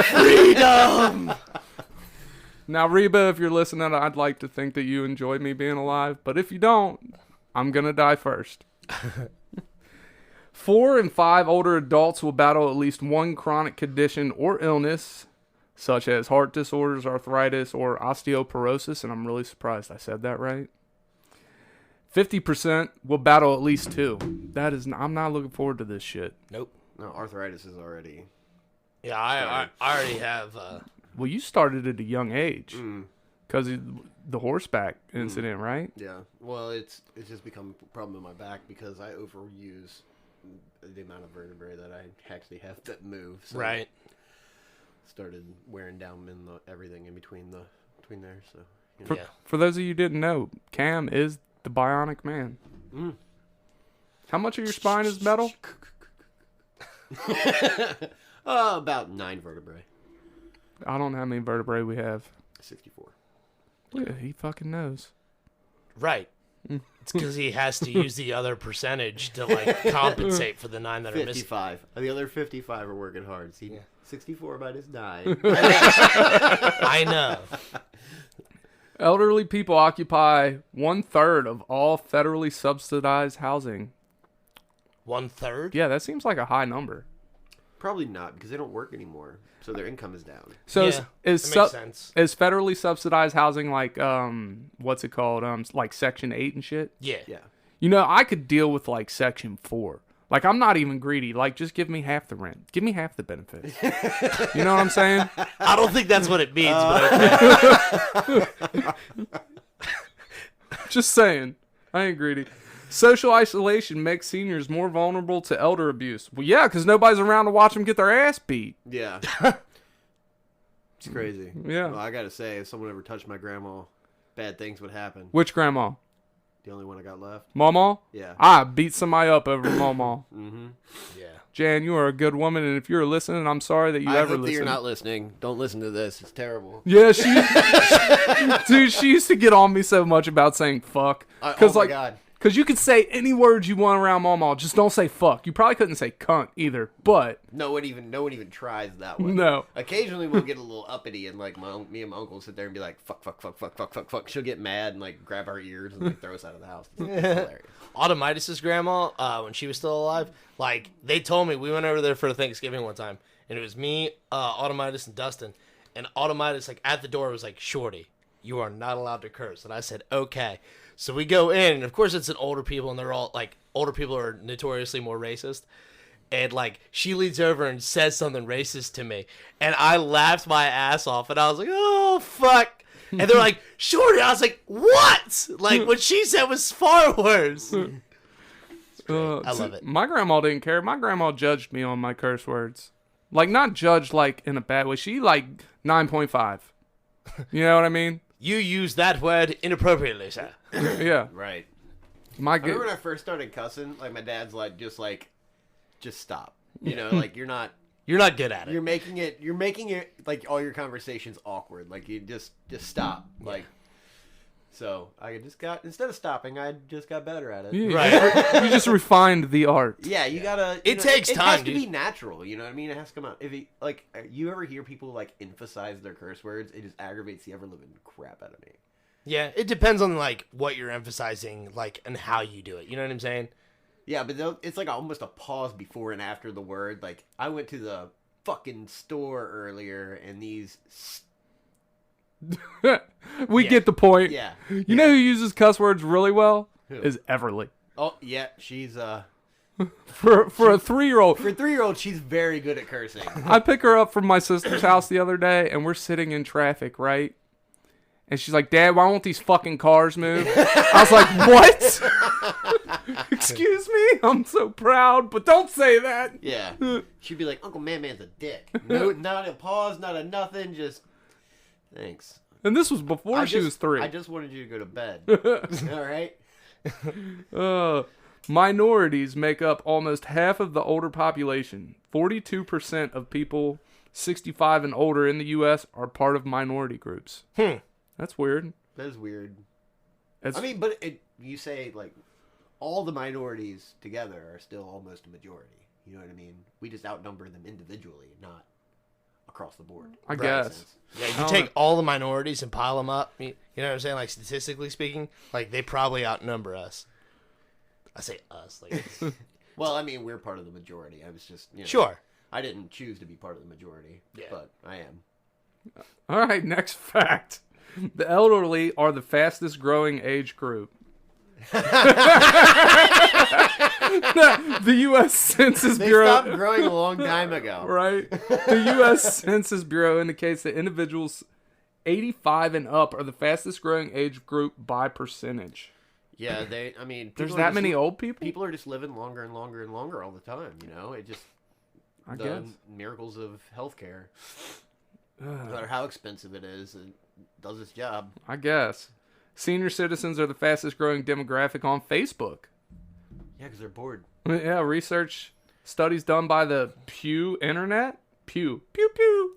C: Freedom!
A: Now, Reba, if you're listening, I'd like to think that you enjoy me being alive. But if you don't, I'm going to die first. 4 in 5 older adults will battle at least one chronic condition or illness, such as heart disorders, arthritis, or osteoporosis. And I'm really surprised I said that right. 50% will battle at least 2. I'm not looking forward to this shit.
C: Nope.
B: No, arthritis is already...
C: Yeah, I already have
A: Well, you started at a young age
B: Mm.
A: because the horseback incident, right?
B: Yeah. Well, it's just become a problem in my back because I overuse the amount of vertebrae that I actually have that move. So
C: Right.
B: started wearing down everything in between there. So
A: For,
C: Yeah.
A: for those of you who didn't know, Cam is the Bionic Man.
B: Mm.
A: How much of your spine is metal?
B: About 9 vertebrae.
A: I don't know how many vertebrae we have.
B: 64.
A: Yeah, he fucking knows.
C: Right. It's because he has to use the other percentage to like compensate for the 9 that are missing.
B: 55. The other 55 are working hard. See, 64 minus 9.
C: I know.
A: Elderly people occupy 1/3 of all federally subsidized housing.
C: 1/3?
A: Yeah, that seems like a high number.
B: Probably not because they don't work anymore, so their income is down.
A: So
C: Yeah,
A: is
C: that makes sense.
A: is federally subsidized housing like what's it called like Section 8 and shit?
C: Yeah.
B: Yeah.
A: You know, I could deal with like Section 4. Like, I'm not even greedy. Like, just give me half the rent. Give me half the benefits. You know what I'm saying?
C: I don't think that's what it means, but okay.
A: Just saying. I ain't greedy. Social isolation makes seniors more vulnerable to elder abuse. Well, yeah, because nobody's around to watch them get their ass beat.
B: Yeah. It's crazy.
A: Yeah.
B: Well, I gotta say, if someone ever touched my grandma, bad things would happen.
A: Which grandma?
B: The only one I got left.
A: Mama?
B: Yeah.
A: I beat somebody up over Mama.
B: Mm-hmm.
C: Yeah.
A: Jan, you are a good woman, and if you're listening, I'm sorry that you
B: I
A: ever
B: hope that
A: listened.
B: you're not listening. Don't listen to this. It's terrible.
A: Yeah, dude, she used to get on me so much about saying fuck.
B: Oh my God.
A: Because you could say any words you want around Mama, just don't say fuck. You probably couldn't say cunt either, but
B: No one even tries that one.
A: no.
B: Occasionally we'll get a little uppity and like me and my uncle sit there and be like fuck. She'll get mad and like grab our ears and like throw us out of the house. It's hilarious.
C: Automitis' grandma, when she was still alive, like, they told me, we went over there for Thanksgiving one time, and it was me, Automitis, and Dustin, and Automitis, like, at the door was like, Shorty, you are not allowed to curse. And I said, okay. So we go in, and of course it's an older people, and they're all, like, older people are notoriously more racist. And, like, she leans over and says something racist to me. And I laughed my ass off, and I was like, oh, fuck. And they're like, Shorty. I was like, what? Like, what she said was far worse. I love it.
A: My grandma didn't care. My grandma judged me on my curse words. Like, not judged, like, in a bad way. She, like, 9.5. You know what I mean?
C: You use that word inappropriately, sir.
A: Yeah.
B: Right.
A: My
B: I remember when I first started cussing, like my dad's like, just stop. You know, like you're not
C: good at it.
B: You're making it like all your conversations awkward. Like you just stop. Like so I just got instead of stopping, I just got better at it.
A: Yeah,
C: Right.
A: You just refined the art.
B: Yeah, you gotta.
C: It takes
B: It
C: time,
B: has to
C: dude.
B: be natural. You know what I mean? It has to come out. If it, like you ever hear people like emphasize their curse words, it just aggravates the ever living crap out of me.
C: Yeah, it depends on, like, what you're emphasizing, like, and how you do it. You know what I'm saying?
B: Yeah, but it's like almost a pause before and after the word. Like I went to the fucking store earlier, and these.
A: We
C: Yeah.
A: get the point.
B: Yeah.
A: You know who uses cuss words really well?
B: Who?
A: Is Everly.
B: Oh yeah, she's
A: For a 3-year-old.
B: for a 3-year-old, she's very good at cursing.
A: I pick her up from my sister's house the other day, and we're sitting in traffic, right? And she's like, Dad, why won't these fucking cars move? I was like, what? Excuse me? I'm so proud, but don't say that.
B: Yeah. She'd be like, Uncle Man-Man's a dick. No, not a pause, not a nothing, just thanks.
A: And this was before she was 3.
B: I just wanted you to go to bed. All right?
A: Minorities make up almost half of the older population. 42% of people 65 and older in the U.S. are part of minority groups. That's weird.
B: That is weird.
A: It's,
B: I mean, but you say, like, all the minorities together are still almost a majority. You know what I mean? We just outnumber them individually, not across the board.
A: I guess.
C: Yeah,
A: I
C: you
A: don't
C: take
A: know.
C: all the minorities and pile them up. You know what I'm saying? Like, statistically speaking, like, they probably outnumber us. I say us. Like,
B: Well, I mean, we're part of the majority. I was just,
C: sure.
B: I didn't choose to be part of the majority, but I am.
A: All right, next fact. The elderly are the fastest growing age group. The U.S. Census
B: They
A: Bureau.
B: stopped growing a long time ago.
A: Right. The U.S. Census Bureau indicates that individuals 85 and up are the fastest growing age group by percentage.
B: Yeah,
A: There's that many old people?
B: People are just living longer and longer and longer all the time, you know? It just,
A: I guess.
B: miracles of healthcare. No matter how expensive it is, it does its job.
A: I guess. Senior citizens are the fastest growing demographic on Facebook.
B: Yeah, because they're bored.
A: Yeah, research studies done by the Pew Internet. Pew. Pew, pew.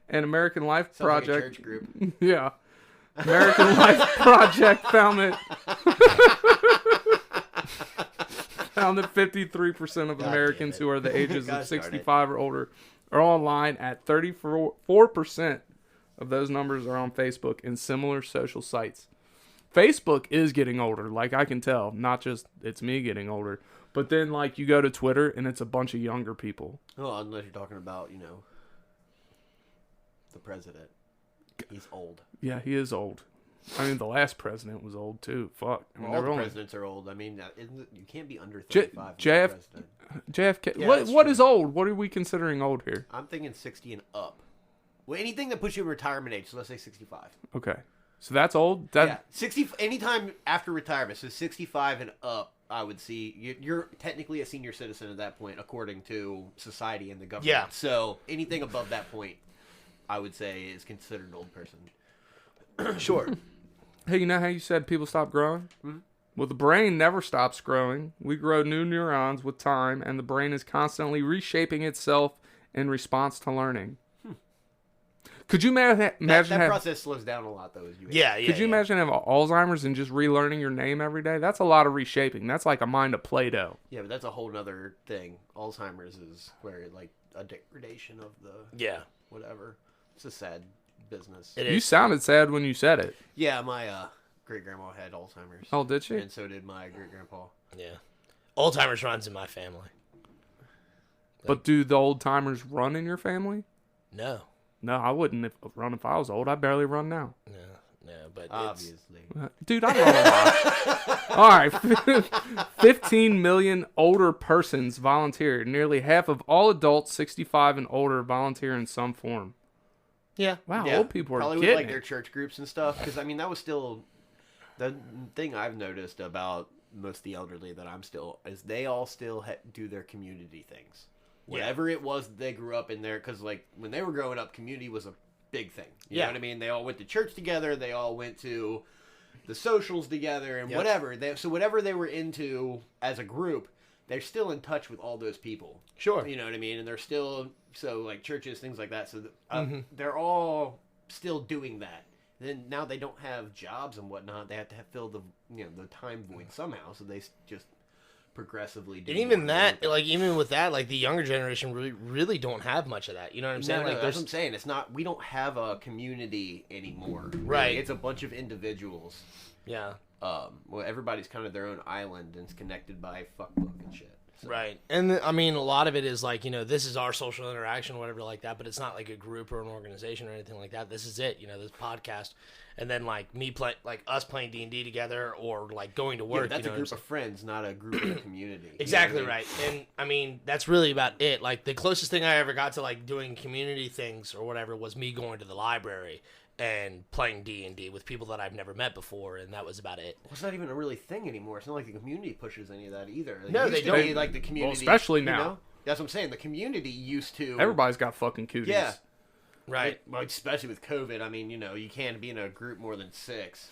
A: And American Life
B: Sounds like a
A: Project.
B: church group.
A: Yeah. American Life Project found that 53% of Americans who are the ages of 65 or older are online. At 34% of those numbers are on Facebook and similar social sites. Facebook is getting older, like I can tell. Not just it's me getting older, but then like you go to Twitter and it's a bunch of younger people.
B: Oh, unless you're talking about, the president. He's old.
A: Yeah, he is old. I mean, the last president was old too. Fuck. I mean,
B: All
A: they were
B: the
A: only-
B: presidents are old. I mean, you can't be under 35.
A: JFK.
B: Yeah,
A: what
B: that's
A: what
B: true.
A: is old? What are we considering old here?
B: I'm thinking 60 and up. Well, anything that puts you in retirement age, so let's say 65.
A: Okay, so that's old. That
B: Yeah, 60. Anytime after retirement, so 65 and up, I would see you're technically a senior citizen at that point, according to society and the government.
C: Yeah.
B: So anything above that point, I would say, is considered an old person.
C: Sure.
A: Hey, you know how you said people stop growing? Mm-hmm. Well, the brain never stops growing. We grow new neurons with time, and the brain is constantly reshaping itself in response to learning. Could you imagine
B: That process slows down a lot, though. As you age.
C: Yeah.
A: Could you imagine having Alzheimer's and just relearning your name every day? That's a lot of reshaping. That's like a mind of Play-Doh.
B: Yeah, but that's a whole nother thing. Alzheimer's is where like a degradation of the whatever. It's a sad business.
A: You sounded sad when you said it.
B: Yeah, my great grandma had Alzheimer's.
A: Oh, did she?
B: And so did my great grandpa.
C: Yeah. Alzheimer's runs in my family.
A: But do the old timers run in your family?
C: No.
A: No, I wouldn't run if I was old. I barely run now.
C: No, but
B: Obviously.
A: Dude, I run a lot. All right. 15 million older persons volunteer. Nearly half of all adults 65 and older volunteer in some form.
C: Yeah.
A: Wow,
B: Yeah,
A: old people are
B: probably
A: getting
B: with like
A: it.
B: their church groups and stuff. Because I mean, that was still the thing I've noticed about most of the elderly that I'm still is they all still do their community things. Whatever it was that they grew up in there, because like when they were growing up, community was a big thing. You know what I mean? They all went to church together. They all went to the socials together and whatever. So whatever they were into as a group, they're still in touch with all those people.
C: Sure.
B: You know what I mean? And they're still like churches, things like that. So they're all still doing that. Then now they don't have jobs and whatnot. They have to fill the the time void somehow. So they just progressively do.
C: And even that, like even with that, like the younger generation really don't have much of that. You know what I'm saying?
B: No,
C: Like
B: that's what I'm saying. It's not. We don't have a community anymore. Really.
C: Right.
B: It's a bunch of individuals.
C: Yeah.
B: Well, everybody's kind of their own island and it's connected by fuckbook and shit. So.
C: Right. And I mean, a lot of it is like, this is our social interaction, whatever like that, but it's not like a group or an organization or anything like that. This is it, this podcast. And then like us playing D&D together or like going to work.
B: Yeah, that's a group of friends, not a group of a community.
C: Exactly right. And I mean, that's really about it. Like the closest thing I ever got to like doing community things or whatever was me going to the library and playing D&D with people that I've never met before, and that was about it.
B: Well, it's not even a really thing anymore. It's not like the community pushes any of that either.
C: No, they don't.
B: Be like the community,
A: well, especially now.
B: That's what I'm saying. The community used to.
A: Everybody's got fucking cooties.
B: Yeah.
C: Right.
B: Like, especially with COVID. I mean, you can't be in a group more than 6.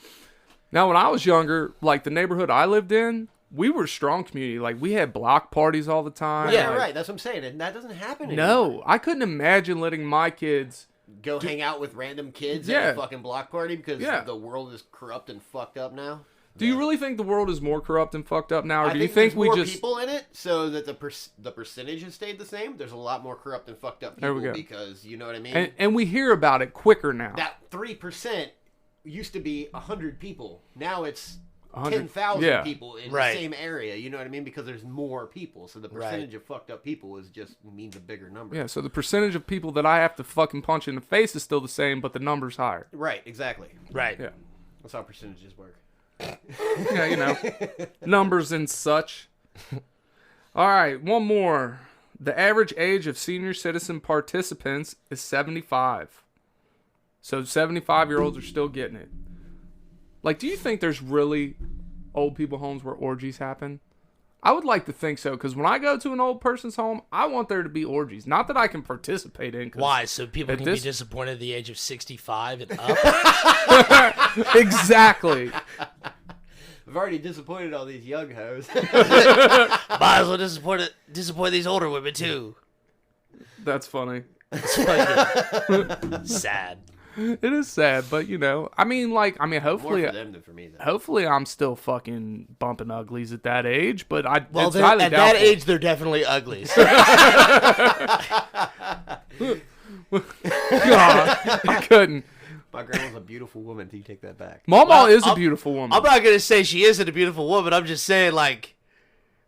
A: Now, when I was younger, like the neighborhood I lived in, we were a strong community. Like we had block parties all the time.
B: Yeah,
A: like,
B: right. That's what I'm saying. And that doesn't happen anymore.
A: No, I couldn't imagine letting my kids
B: go hang out with random kids at a fucking block party because the world is corrupt and fucked up now.
A: Do you really think the world is more corrupt and fucked up now, or
B: I
A: do you think
B: there's
A: we
B: more
A: just
B: people in it so that the percentage has stayed the same? There's a lot more corrupt and fucked up
A: There we
B: people
A: go.
B: because you know what I mean.
A: and we hear about it quicker now?
B: That 3% used to be 100 people. Now it's
A: 100
B: 10,000 people in
C: Right.
B: the same area. You know what I mean? Because there's more people, so the percentage of fucked up people means a bigger number.
A: Yeah, so the percentage of people that I have to fucking punch in the face is still the same, but the number's higher.
B: Right. Exactly.
C: Right.
A: Yeah.
B: That's how percentages work.
A: Yeah, numbers and such. All right, one more. The average age of senior citizen participants is 75. So 75-year-olds are still getting it. Like, do you think there's really old people homes where orgies happen? I would like to think so, because when I go to an old person's home, I want there to be orgies. Not that I can participate in.
C: Why? So people can be disappointed at the age of 65 and up?
A: Exactly.
B: I've already disappointed all these young hoes.
C: Might as well disappoint these older women, too.
A: That's funny.
C: Sad.
A: It is sad, but hopefully,
B: More for them than for me, though.
A: Hopefully, I'm still fucking bumping uglies at that age. But
C: at that age, they're definitely uglies.
A: God, I couldn't.
B: My grandma's a beautiful woman. Do you take that back?
A: Mama is a beautiful woman.
C: I'm not gonna say she isn't a beautiful woman. I'm just saying, like,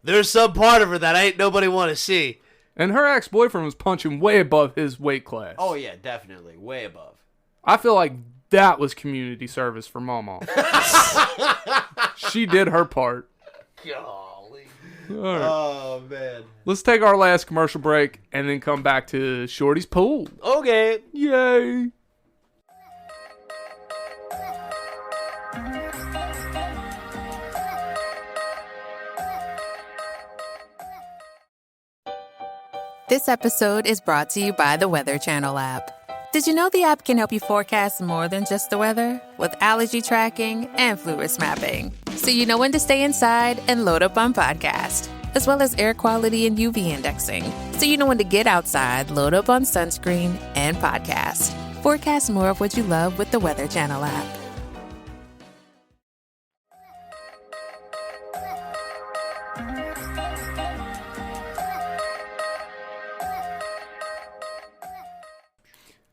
C: there's some part of her that ain't nobody want to see.
A: And her ex-boyfriend was punching way above his weight class.
B: Oh yeah, definitely, way above.
A: I feel like that was community service for Mama. She did her part.
C: Golly.
A: All right.
B: Oh man.
A: Let's take our last commercial break and then come back to Shorty's pool.
C: Okay.
A: Yay.
D: This episode is brought to you by the Weather Channel app. Did you know the app can help you forecast more than just the weather? With allergy tracking and flu risk mapping. So you know when to stay inside and load up on podcast. As well as air quality and UV indexing. So you know when to get outside, load up on sunscreen, and podcast. Forecast more of what you love with the Weather Channel app.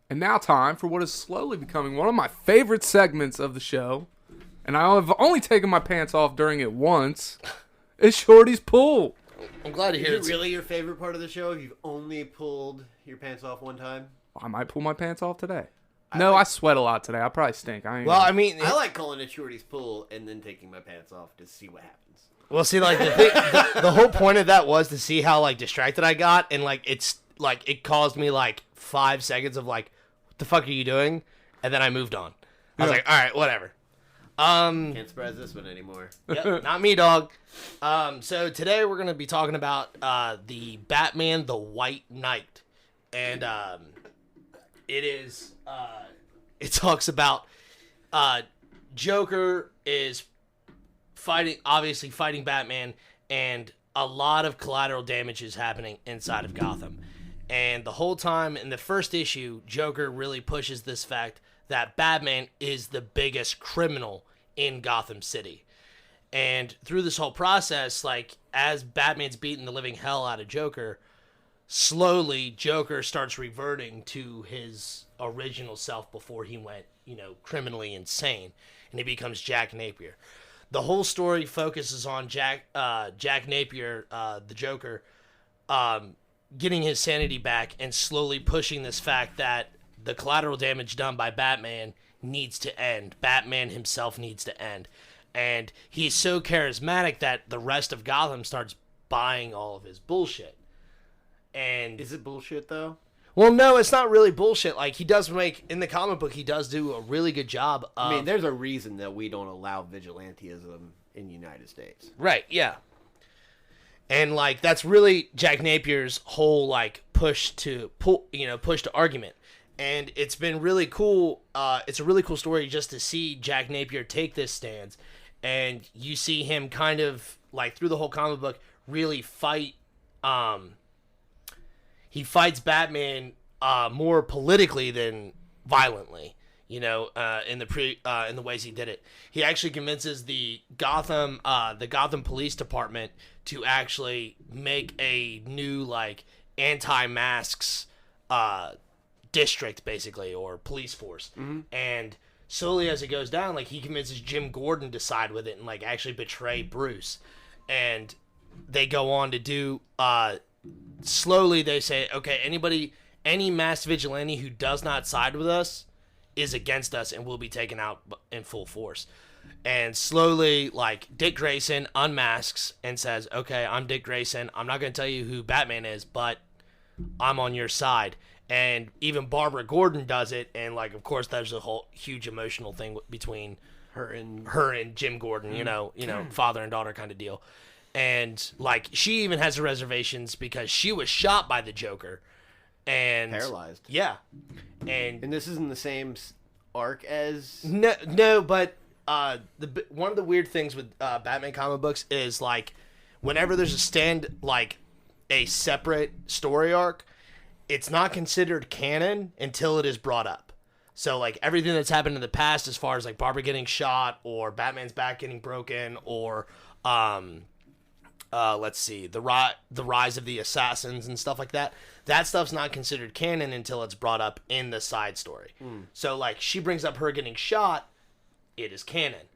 A: And now time for what is slowly becoming one of my favorite segments of the show. And I have only taken my pants off during it once. It's Shorty's pool.
C: I'm glad to hear
B: Is it really your favorite part of the show if you've only pulled your pants off one time?
A: I might pull my pants off today. I sweat a lot today. I probably stink.
B: I like calling it Shorty's pool and then taking my pants off to see what happens.
C: Well, see, like, the whole point of that was to see how, like, distracted I got. And, like, it caused me, like, 5 seconds of, like, what the fuck are you doing? And then I moved on. I was like, all right, whatever.
B: Can't surprise this one anymore.
C: Yep, not me, dog. So today we're going to be talking about the Batman the White Knight. And it talks about Joker is fighting Batman, and a lot of collateral damage is happening inside of Gotham. And the whole time in the first issue, Joker really pushes this fact that Batman is the biggest criminal in Gotham City. And through this whole process, like, as Batman's beating the living hell out of Joker, slowly Joker starts reverting to his original self before he went, criminally insane, and he becomes Jack Napier. The whole story focuses on Jack Napier, the Joker, getting his sanity back and slowly pushing this fact that the collateral damage done by Batman needs to end. Batman himself needs to end. And he's so charismatic that the rest of Gotham starts buying all of his bullshit. And
B: is it bullshit, though?
C: Well, no, it's not really bullshit. Like, he does in the comic book, he does do a really good job of...
B: there's a reason that we don't allow vigilantism in the United States.
C: Right, yeah. And, like, that's really Jack Napier's whole, like, push to argument. And it's been really cool. It's a really cool story just to see Jack Napier take this stance. And you see him kind of, like, through the whole comic book, really fight. He fights Batman more politically than violently. In the ways he did it. He actually convinces the Gotham Police Department to actually make a new, like, anti-masks district, basically, or police force. Mm-hmm. And slowly as it goes down, like, he convinces Jim Gordon to side with it and, like, actually betray Bruce. And they go on to do, slowly they say, okay, any masked vigilante who does not side with us is against us and will be taken out in full force. And slowly, like, Dick Grayson unmasks and says, okay, I'm Dick Grayson. I'm not going to tell you who Batman is, but I'm on your side. And even Barbara Gordon does it. And, like, of course, there's a whole huge emotional thing between her and Jim Gordon, you know, father and daughter kind of deal. And, like, she even has reservations because she was shot by the Joker. And
B: paralyzed.
C: Yeah.
B: And this isn't the same arc as...
C: No, but... one of the weird things with Batman comic books is, like, whenever there's a separate story arc, it's not considered canon until it is brought up. So, like, everything that's happened in the past, as far as, like, Barbara getting shot or Batman's back getting broken or let's see, the rise of the assassins and stuff like that, that stuff's not considered canon until it's brought up in the side story. So, like, she brings up her getting shot, it is canon.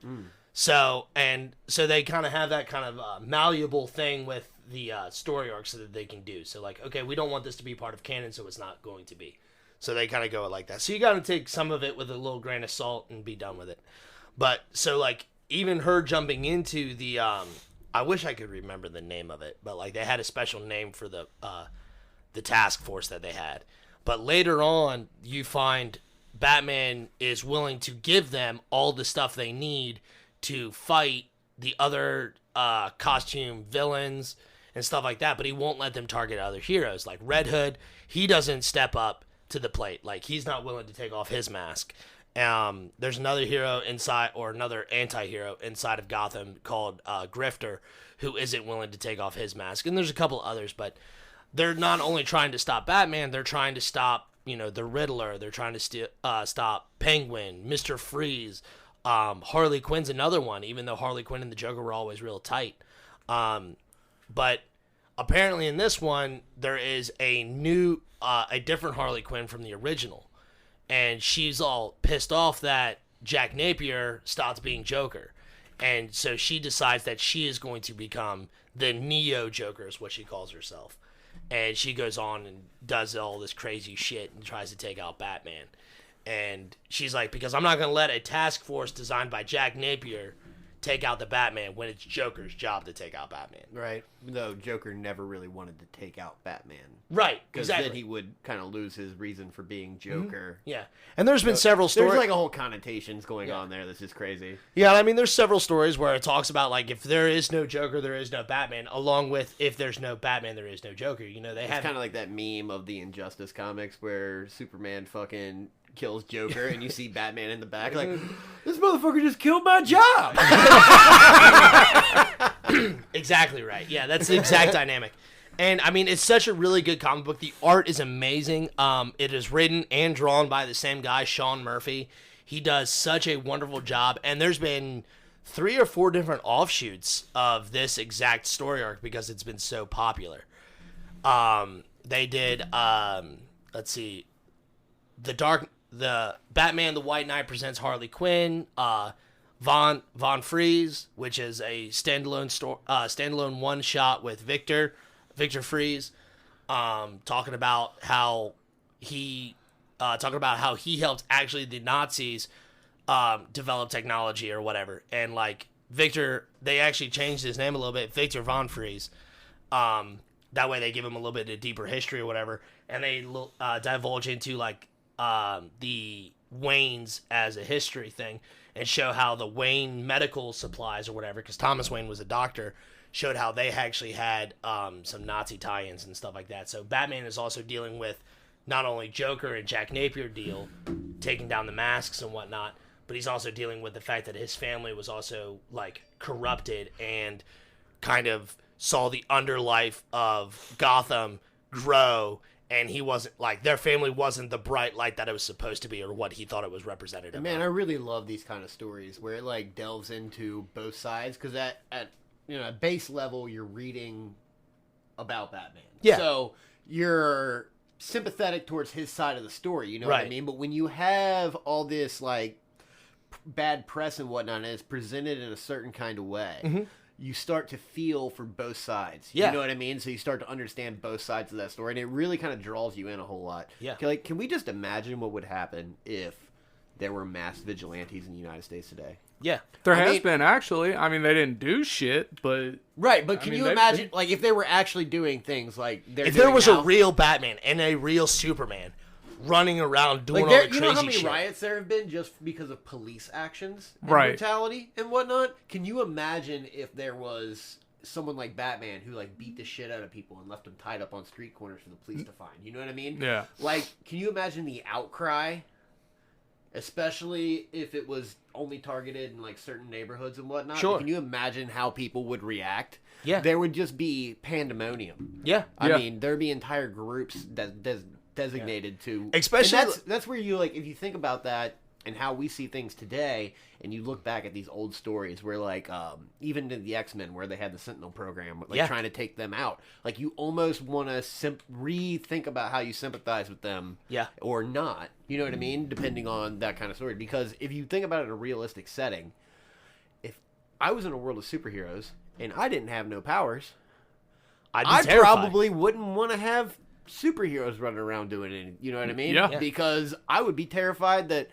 C: So they kind of have that kind of malleable thing with the story arcs so that they can do. So, like, okay, we don't want this to be part of canon, so it's not going to be. So they kind of go like that. So you got to take some of it with a little grain of salt and be done with it. But so, like, even her jumping into the I wish I could remember the name of it, but, like, they had a special name for the task force that they had. But later on, you find Batman is willing to give them all the stuff they need to fight the other costume villains and stuff like that, but he won't let them target other heroes. Like Red Hood, he doesn't step up to the plate. Like, he's not willing to take off his mask. There's another hero inside, or another anti-hero inside of Gotham called Grifter, who isn't willing to take off his mask. And there's a couple others, but they're not only trying to stop Batman, they're trying to stop, you know, the Riddler. They're trying to stop Penguin, Mr. Freeze. Harley Quinn's another one, even though Harley Quinn and the Joker were always real tight. But apparently in this one, there is a different Harley Quinn from the original. And she's all pissed off that Jack Napier stopped being Joker. And so she decides that she is going to become the Neo Joker, is what she calls herself. And she goes on and does all this crazy shit and tries to take out Batman. And she's like, because I'm not going to let a task force designed by Jack Napier take out the Batman when it's Joker's job to take out Batman.
B: Right. Though Joker never really wanted to take out Batman.
C: Right.
B: Because
C: exactly.
B: then he would kind of lose his reason for being Joker.
C: Yeah. And there's been several stories.
B: There's like a whole connotations going on there. This is crazy.
C: Yeah, I mean, there's several stories where it talks about, like, if there is no Joker, there is no Batman, along with if there's no Batman, there is no Joker. You know, they have
B: kind of like that meme of the Injustice comics where Superman fucking kills Joker and you see Batman in the back like, this motherfucker just killed my job.
C: Exactly right. Yeah, that's the exact dynamic. And I mean, it's such a really good comic book. The art is amazing. It is written and drawn by the same guy, Sean Murphy. He does such a wonderful job. And there's been 3 or 4 different offshoots of this exact story arc because it's been so popular. They did, let's see, the Batman the White Knight presents Harley Quinn, Von Freeze, which is a standalone one shot with Victor Freeze, talking about how he helped actually the Nazis develop technology or whatever, and like Victor, they actually changed his name a little bit, Victor Von Freeze. That way they give him a little bit of deeper history or whatever, and they divulge into like the Waynes as a history thing and show how the Wayne medical supplies or whatever, because Thomas Wayne was a doctor, showed how they actually had some Nazi tie-ins and stuff like that. So Batman is also dealing with not only Joker and Jack Napier deal, taking down the masks and whatnot, but he's also dealing with the fact that his family was also like corrupted and kind of saw the underlife of Gotham grow. And he wasn't, like, their family wasn't the bright light that it was supposed to be or what he thought it was representative of.
B: Man, I really love these kind of stories where it, like, delves into both sides. Because at base level, you're reading about Batman.
C: Yeah.
B: So you're sympathetic towards his side of the story, you know what I mean? But when you have all this, like, bad press and whatnot, and it's presented in a certain kind of way, you start to feel for both sides.
C: Yeah.
B: You know what I mean? So you start to understand both sides of that story, and it really kind of draws you in a whole lot.
C: Yeah.
B: Like, can we just imagine what would happen if there were mass vigilantes in the United States today.
C: Yeah.
A: There has been, actually. I mean, they didn't do shit, but...
B: Right, but can you imagine, like, if they were actually doing things like they're
C: if there
B: doing
C: was
B: now,
C: a real Batman and a real Superman running around doing
B: like
C: all the crazy
B: you know how many
C: shit.
B: riots there have been just because of police actions and
A: Right.
B: brutality and whatnot? Can you imagine if there was someone like Batman who like beat the shit out of people and left them tied up on street corners for the police to find? You know what I mean?
A: Yeah.
B: Like, can you imagine the outcry, especially if it was only targeted in like certain neighborhoods and whatnot?
C: Sure.
B: Can you imagine how people would react?
C: Yeah.
B: There would just be pandemonium.
C: Yeah.
B: I mean, there'd be entire groups that designated to,
C: Especially-
B: and that's where you like, if you think about that and how we see things today, and you look back at these old stories where like even in the X-Men where they had the Sentinel program, like trying to take them out, like you almost want to rethink about how you sympathize with them, or not. You know what I mean? Depending on that kind of story, because if you think about it in a realistic setting, if I was in a world of superheroes and I didn't have no powers, I probably wouldn't want to have superheroes running around doing it. You know what I mean?
A: Yeah.
B: Because I would be terrified that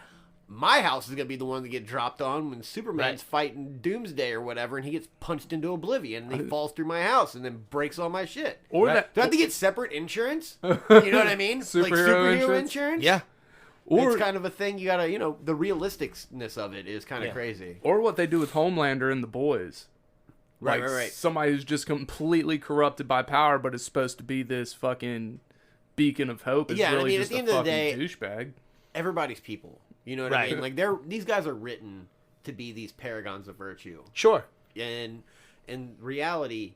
B: my house is going to be the one to get dropped on when Superman's fighting Doomsday or whatever, and he gets punched into oblivion, and he falls through my house and then breaks all my shit.
A: Or
B: Do I
A: that...
B: have to get separate insurance? You know what I mean? Like
A: Superhero
B: insurance?
C: Yeah.
A: Or,
B: It's kind of a thing you got to, the realisticness of it is kind of crazy.
A: or what they do with Homelander and the boys. Like,
B: Right.
A: somebody who's just completely corrupted by power, but is supposed to be this fucking beacon of hope is really just
B: at the
A: a
B: end of the
A: fucking
B: day,
A: douchebag.
B: everybody's people. You know what I
C: Right.
B: mean? Like these guys are written to be these paragons of virtue.
C: Sure.
B: And in reality,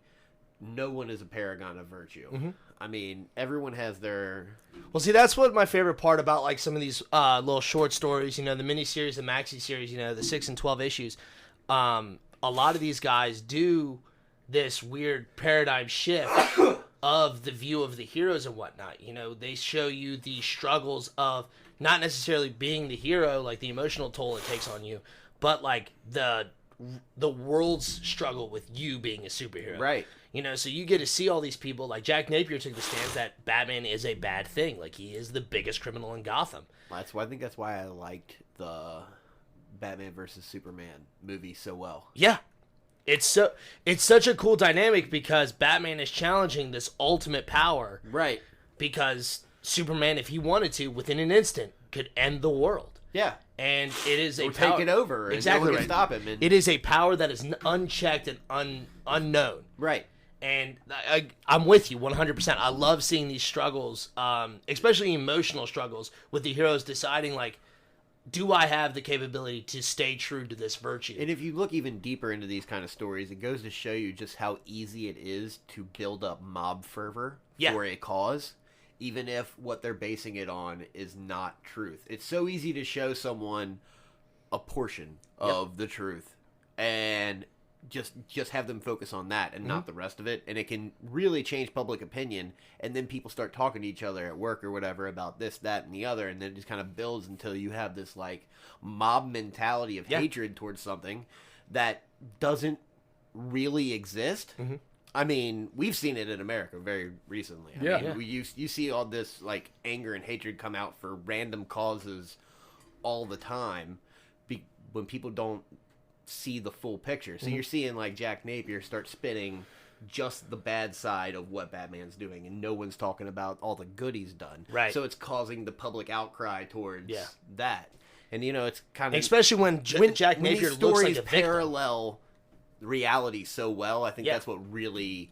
B: no one is a paragon of virtue.
C: Mm-hmm.
B: I mean, everyone has their...
C: Well, see, that's what my favorite part about like some of these little short stories, the miniseries, the maxi series, the 6 and 12 issues. A lot of these guys do this weird paradigm shift of the view of the heroes and whatnot. They show you the struggles of not necessarily being the hero, like the emotional toll it takes on you, but like the world's struggle with you being a superhero.
B: Right.
C: So you get to see all these people, like Jack Napier took the stance that Batman is a bad thing. Like, he is the biggest criminal in Gotham.
B: I think that's why I liked the Batman versus Superman movie so well.
C: Yeah. It's such a cool dynamic because Batman is challenging this ultimate power.
B: Right.
C: Because Superman, if he wanted to, within an instant, could end the world.
B: Yeah.
C: And it is a
B: Or
C: power...
B: take it over.
C: Exactly.
B: And no one
C: Right.
B: can stop him. And...
C: It is a power that is unchecked and unknown.
B: Right.
C: And I'm with you 100%. I love seeing these struggles, especially emotional struggles, with the heroes deciding, like, do I have the capability to stay true to this virtue?
B: And if you look even deeper into these kind of stories, it goes to show you just how easy it is to build up mob fervor for a cause, even if what they're basing it on is not truth. It's so easy to show someone a portion of the truth and just have them focus on that and not the rest of it, and it can really change public opinion. And then people start talking to each other at work or whatever about this, that, and the other, and then it just kind of builds until you have this like mob mentality of hatred towards something that doesn't really exist. I mean, we've seen it in America very recently. I mean, you see all this like anger and hatred come out for random causes all the time when people don't see the full picture. So you're seeing like Jack Napier start spinning just the bad side of what Batman's doing, and no one's talking about all the good he's done.
C: Right.
B: So it's causing the public outcry towards that. And it's kind of...
C: Especially when Jack Napier
B: these
C: looks like
B: stories
C: a victim.
B: parallel reality so well, I think that's what really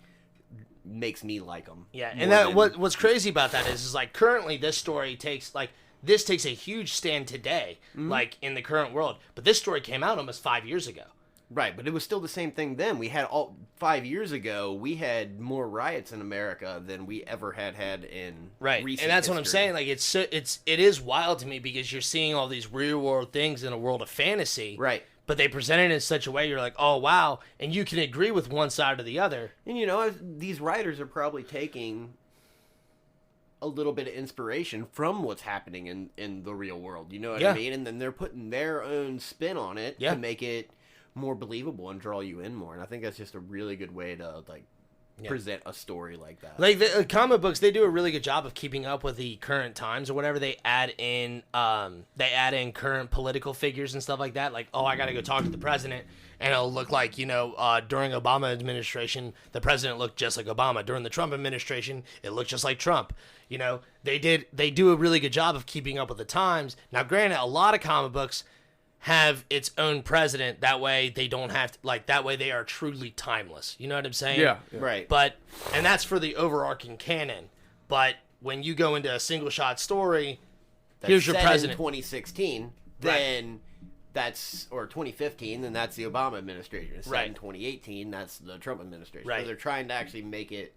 B: makes me like them.
C: Yeah, and what's crazy about that is like currently this story takes a huge stand today, like in the current world. But this story came out almost 5 years ago.
B: Right, but it was still the same thing then. We had 5 years ago, we had more riots in America than we ever had in recent
C: and that's what I'm
B: history.
C: saying. Like it is wild to me because you're seeing all these real world things in a world of fantasy.
B: Right.
C: But they present it in such a way you're like, oh wow, and you can agree with one side or the other.
B: And these writers are probably taking a little bit of inspiration from what's happening in the real world. You know what I mean? And then they're putting their own spin on it to make it more believable and draw you in more. And I think that's just a really good way to like present a story like that.
C: Like the comic books, they do a really good job of keeping up with the current times or whatever. They add in current political figures and stuff like that. Like, oh, I got to go talk to the president, and it'll look like, during Obama administration, the president looked just like Obama. During the Trump administration, it looked just like Trump. They do a really good job of keeping up with the times. Now, granted, a lot of comic books have its own president. That way they don't have to, that way they are truly timeless. You know what I'm saying?
A: Yeah.
B: Right.
C: And that's for the overarching canon. But when you go into a single shot story, here's your president.
B: In 2016, then or 2015, then that's the Obama administration. It's set in 2018, that's the Trump administration.
C: Right.
B: So they're trying to actually make it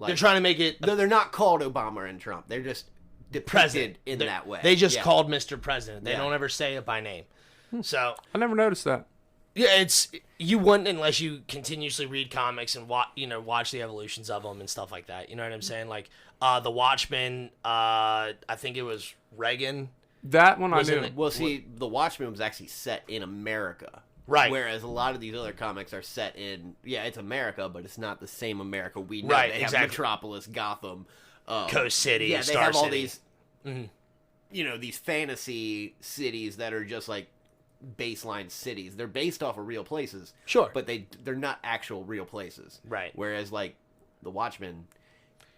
C: they're trying to make it...
B: No, they're not called Obama and Trump. They're just depicted in
C: They're,
B: that way.
C: They just called Mr. President. They don't ever say it by name. So
A: I never noticed that.
C: Yeah, you wouldn't unless you continuously read comics and watch the evolutions of them and stuff like that. You know what I'm saying? Like the Watchmen. I think it was Reagan.
A: That one I knew.
B: Well, see, the Watchmen was actually set in America,
C: right?
B: Whereas a lot of these other comics are set in it's America, but it's not the same America we know.
C: Right,
B: they have Metropolis, Gotham,
C: Coast City,
B: they
C: Star
B: have all
C: City.
B: These, these fantasy cities that are just like baseline cities. They're based off of real places,
C: sure,
B: but they're not actual real places,
C: right?
B: Whereas like the Watchmen,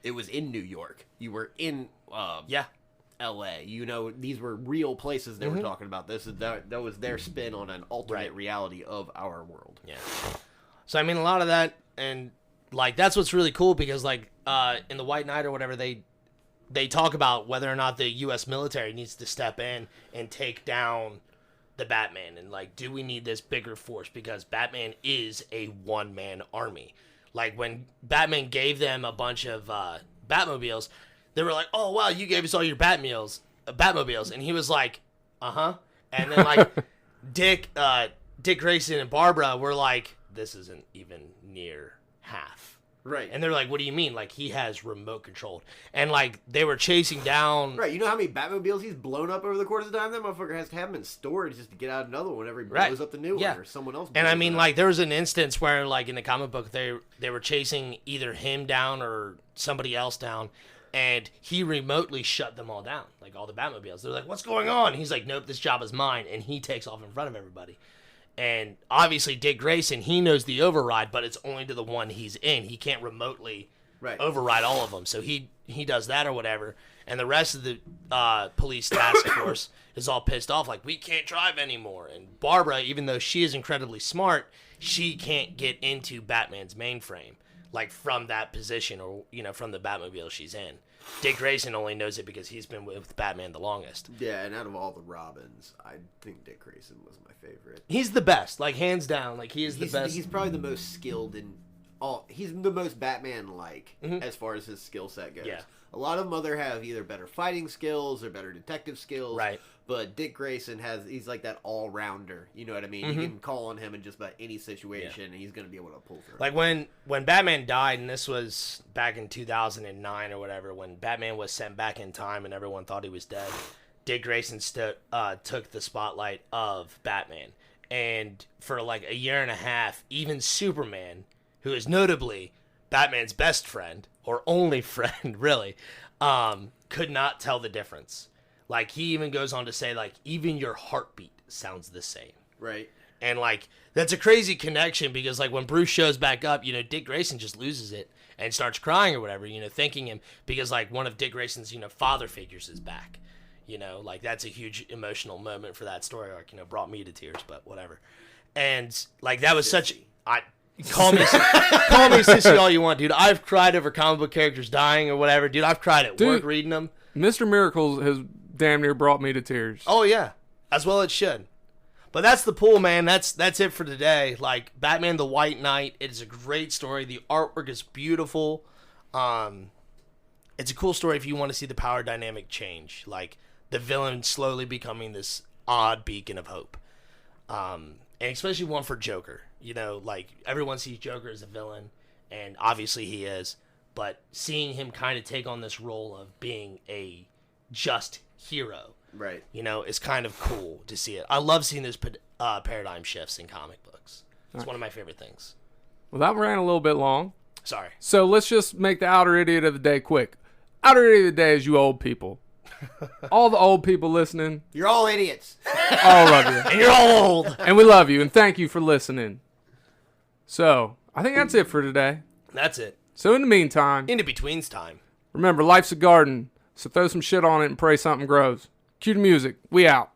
B: it was in New York. You were in L.A. These were real places they were talking about. That was their spin on an alternate reality of our world.
C: Yeah. So I mean, a lot of that, and that's what's really cool because in the White Knight or whatever, they talk about whether or not the U.S. military needs to step in and take down the Batman, and do we need this bigger force, because Batman is a one-man army. Like when Batman gave them a bunch of Batmobiles, they were like, oh wow, you gave us all your Batmobiles, and he was like, and then Dick Grayson and Barbara were like, this isn't even near half.
B: Right.
C: And they're like, what do you mean? He has remote controlled. And, they were chasing down...
B: Right, you know how many Batmobiles he's blown up over the course of time? That motherfucker has to have them in storage just to get out another one whenever he blows up the new one, or someone else blows
C: And I mean,
B: it up.
C: there was an instance where, in the comic book, they were chasing either him down or somebody else down, and he remotely shut them all down, all the Batmobiles. They're like, what's going on? And he's like, nope, this job is mine, and he takes off in front of everybody. And obviously, Dick Grayson, he knows the override, but it's only to the one he's in. He can't remotely override all of them. So he does that or whatever. And the rest of the police task force is all pissed off, we can't drive anymore. And Barbara, even though she is incredibly smart, she can't get into Batman's mainframe, from that position or, from the Batmobile she's in. Dick Grayson only knows it because he's been with Batman the longest.
B: Yeah, and out of all the Robins, I think Dick Grayson was my favorite.
C: He's the best, hands down. He's the best.
B: He's probably the most skilled in all. He's the most Batman-like as far as his skill set goes.
C: Yeah.
B: A lot of them have either better fighting skills or better detective skills.
C: Right.
B: But Dick Grayson he's like that all-rounder. You know what I mean? You can call on him in just about any situation, and he's going to be able to pull through.
C: When Batman died, and this was back in 2009 or whatever, when Batman was sent back in time and everyone thought he was dead, Dick Grayson took the spotlight of Batman. And for a year and a half, even Superman, who is notably Batman's best friend, or only friend, really, could not tell the difference. He even goes on to say, even your heartbeat sounds the same.
B: Right.
C: And, that's a crazy connection because, when Bruce shows back up, Dick Grayson just loses it and starts crying or whatever, thanking him because, one of Dick Grayson's, father figures is back. That's a huge emotional moment for that story arc, brought me to tears, but whatever. And, that was call me sissy all you want, dude. I've cried over comic book characters dying or whatever, dude. I've cried at work reading them.
A: Mr. Miracle has damn near brought me to tears.
C: Oh yeah, as well it should. But that's the pool, man. That's it for today. Batman the White Knight, it is a great story. The artwork is beautiful. It's a cool story if you want to see the power dynamic change, the villain slowly becoming this odd beacon of hope. And especially one for Joker. Everyone sees Joker as a villain, and obviously he is, but seeing him kind of take on this role of being a just hero,
B: right?
C: Is kind of cool to see it. I love seeing those paradigm shifts in comic books. It's one of my favorite things.
A: Well, that ran a little bit long.
C: Sorry.
A: So let's just make the outer idiot of the day quick. Outer idiot of the day is you old people. All the old people listening,
B: You're all idiots.
A: all of you.
C: And you're all old.
A: And we love you, and thank you for listening. So, I think that's it for today.
C: That's it.
A: So in the meantime,
C: Into betweens time.
A: remember, life's a garden, so throw some shit on it and pray something grows. Cue the music. We out.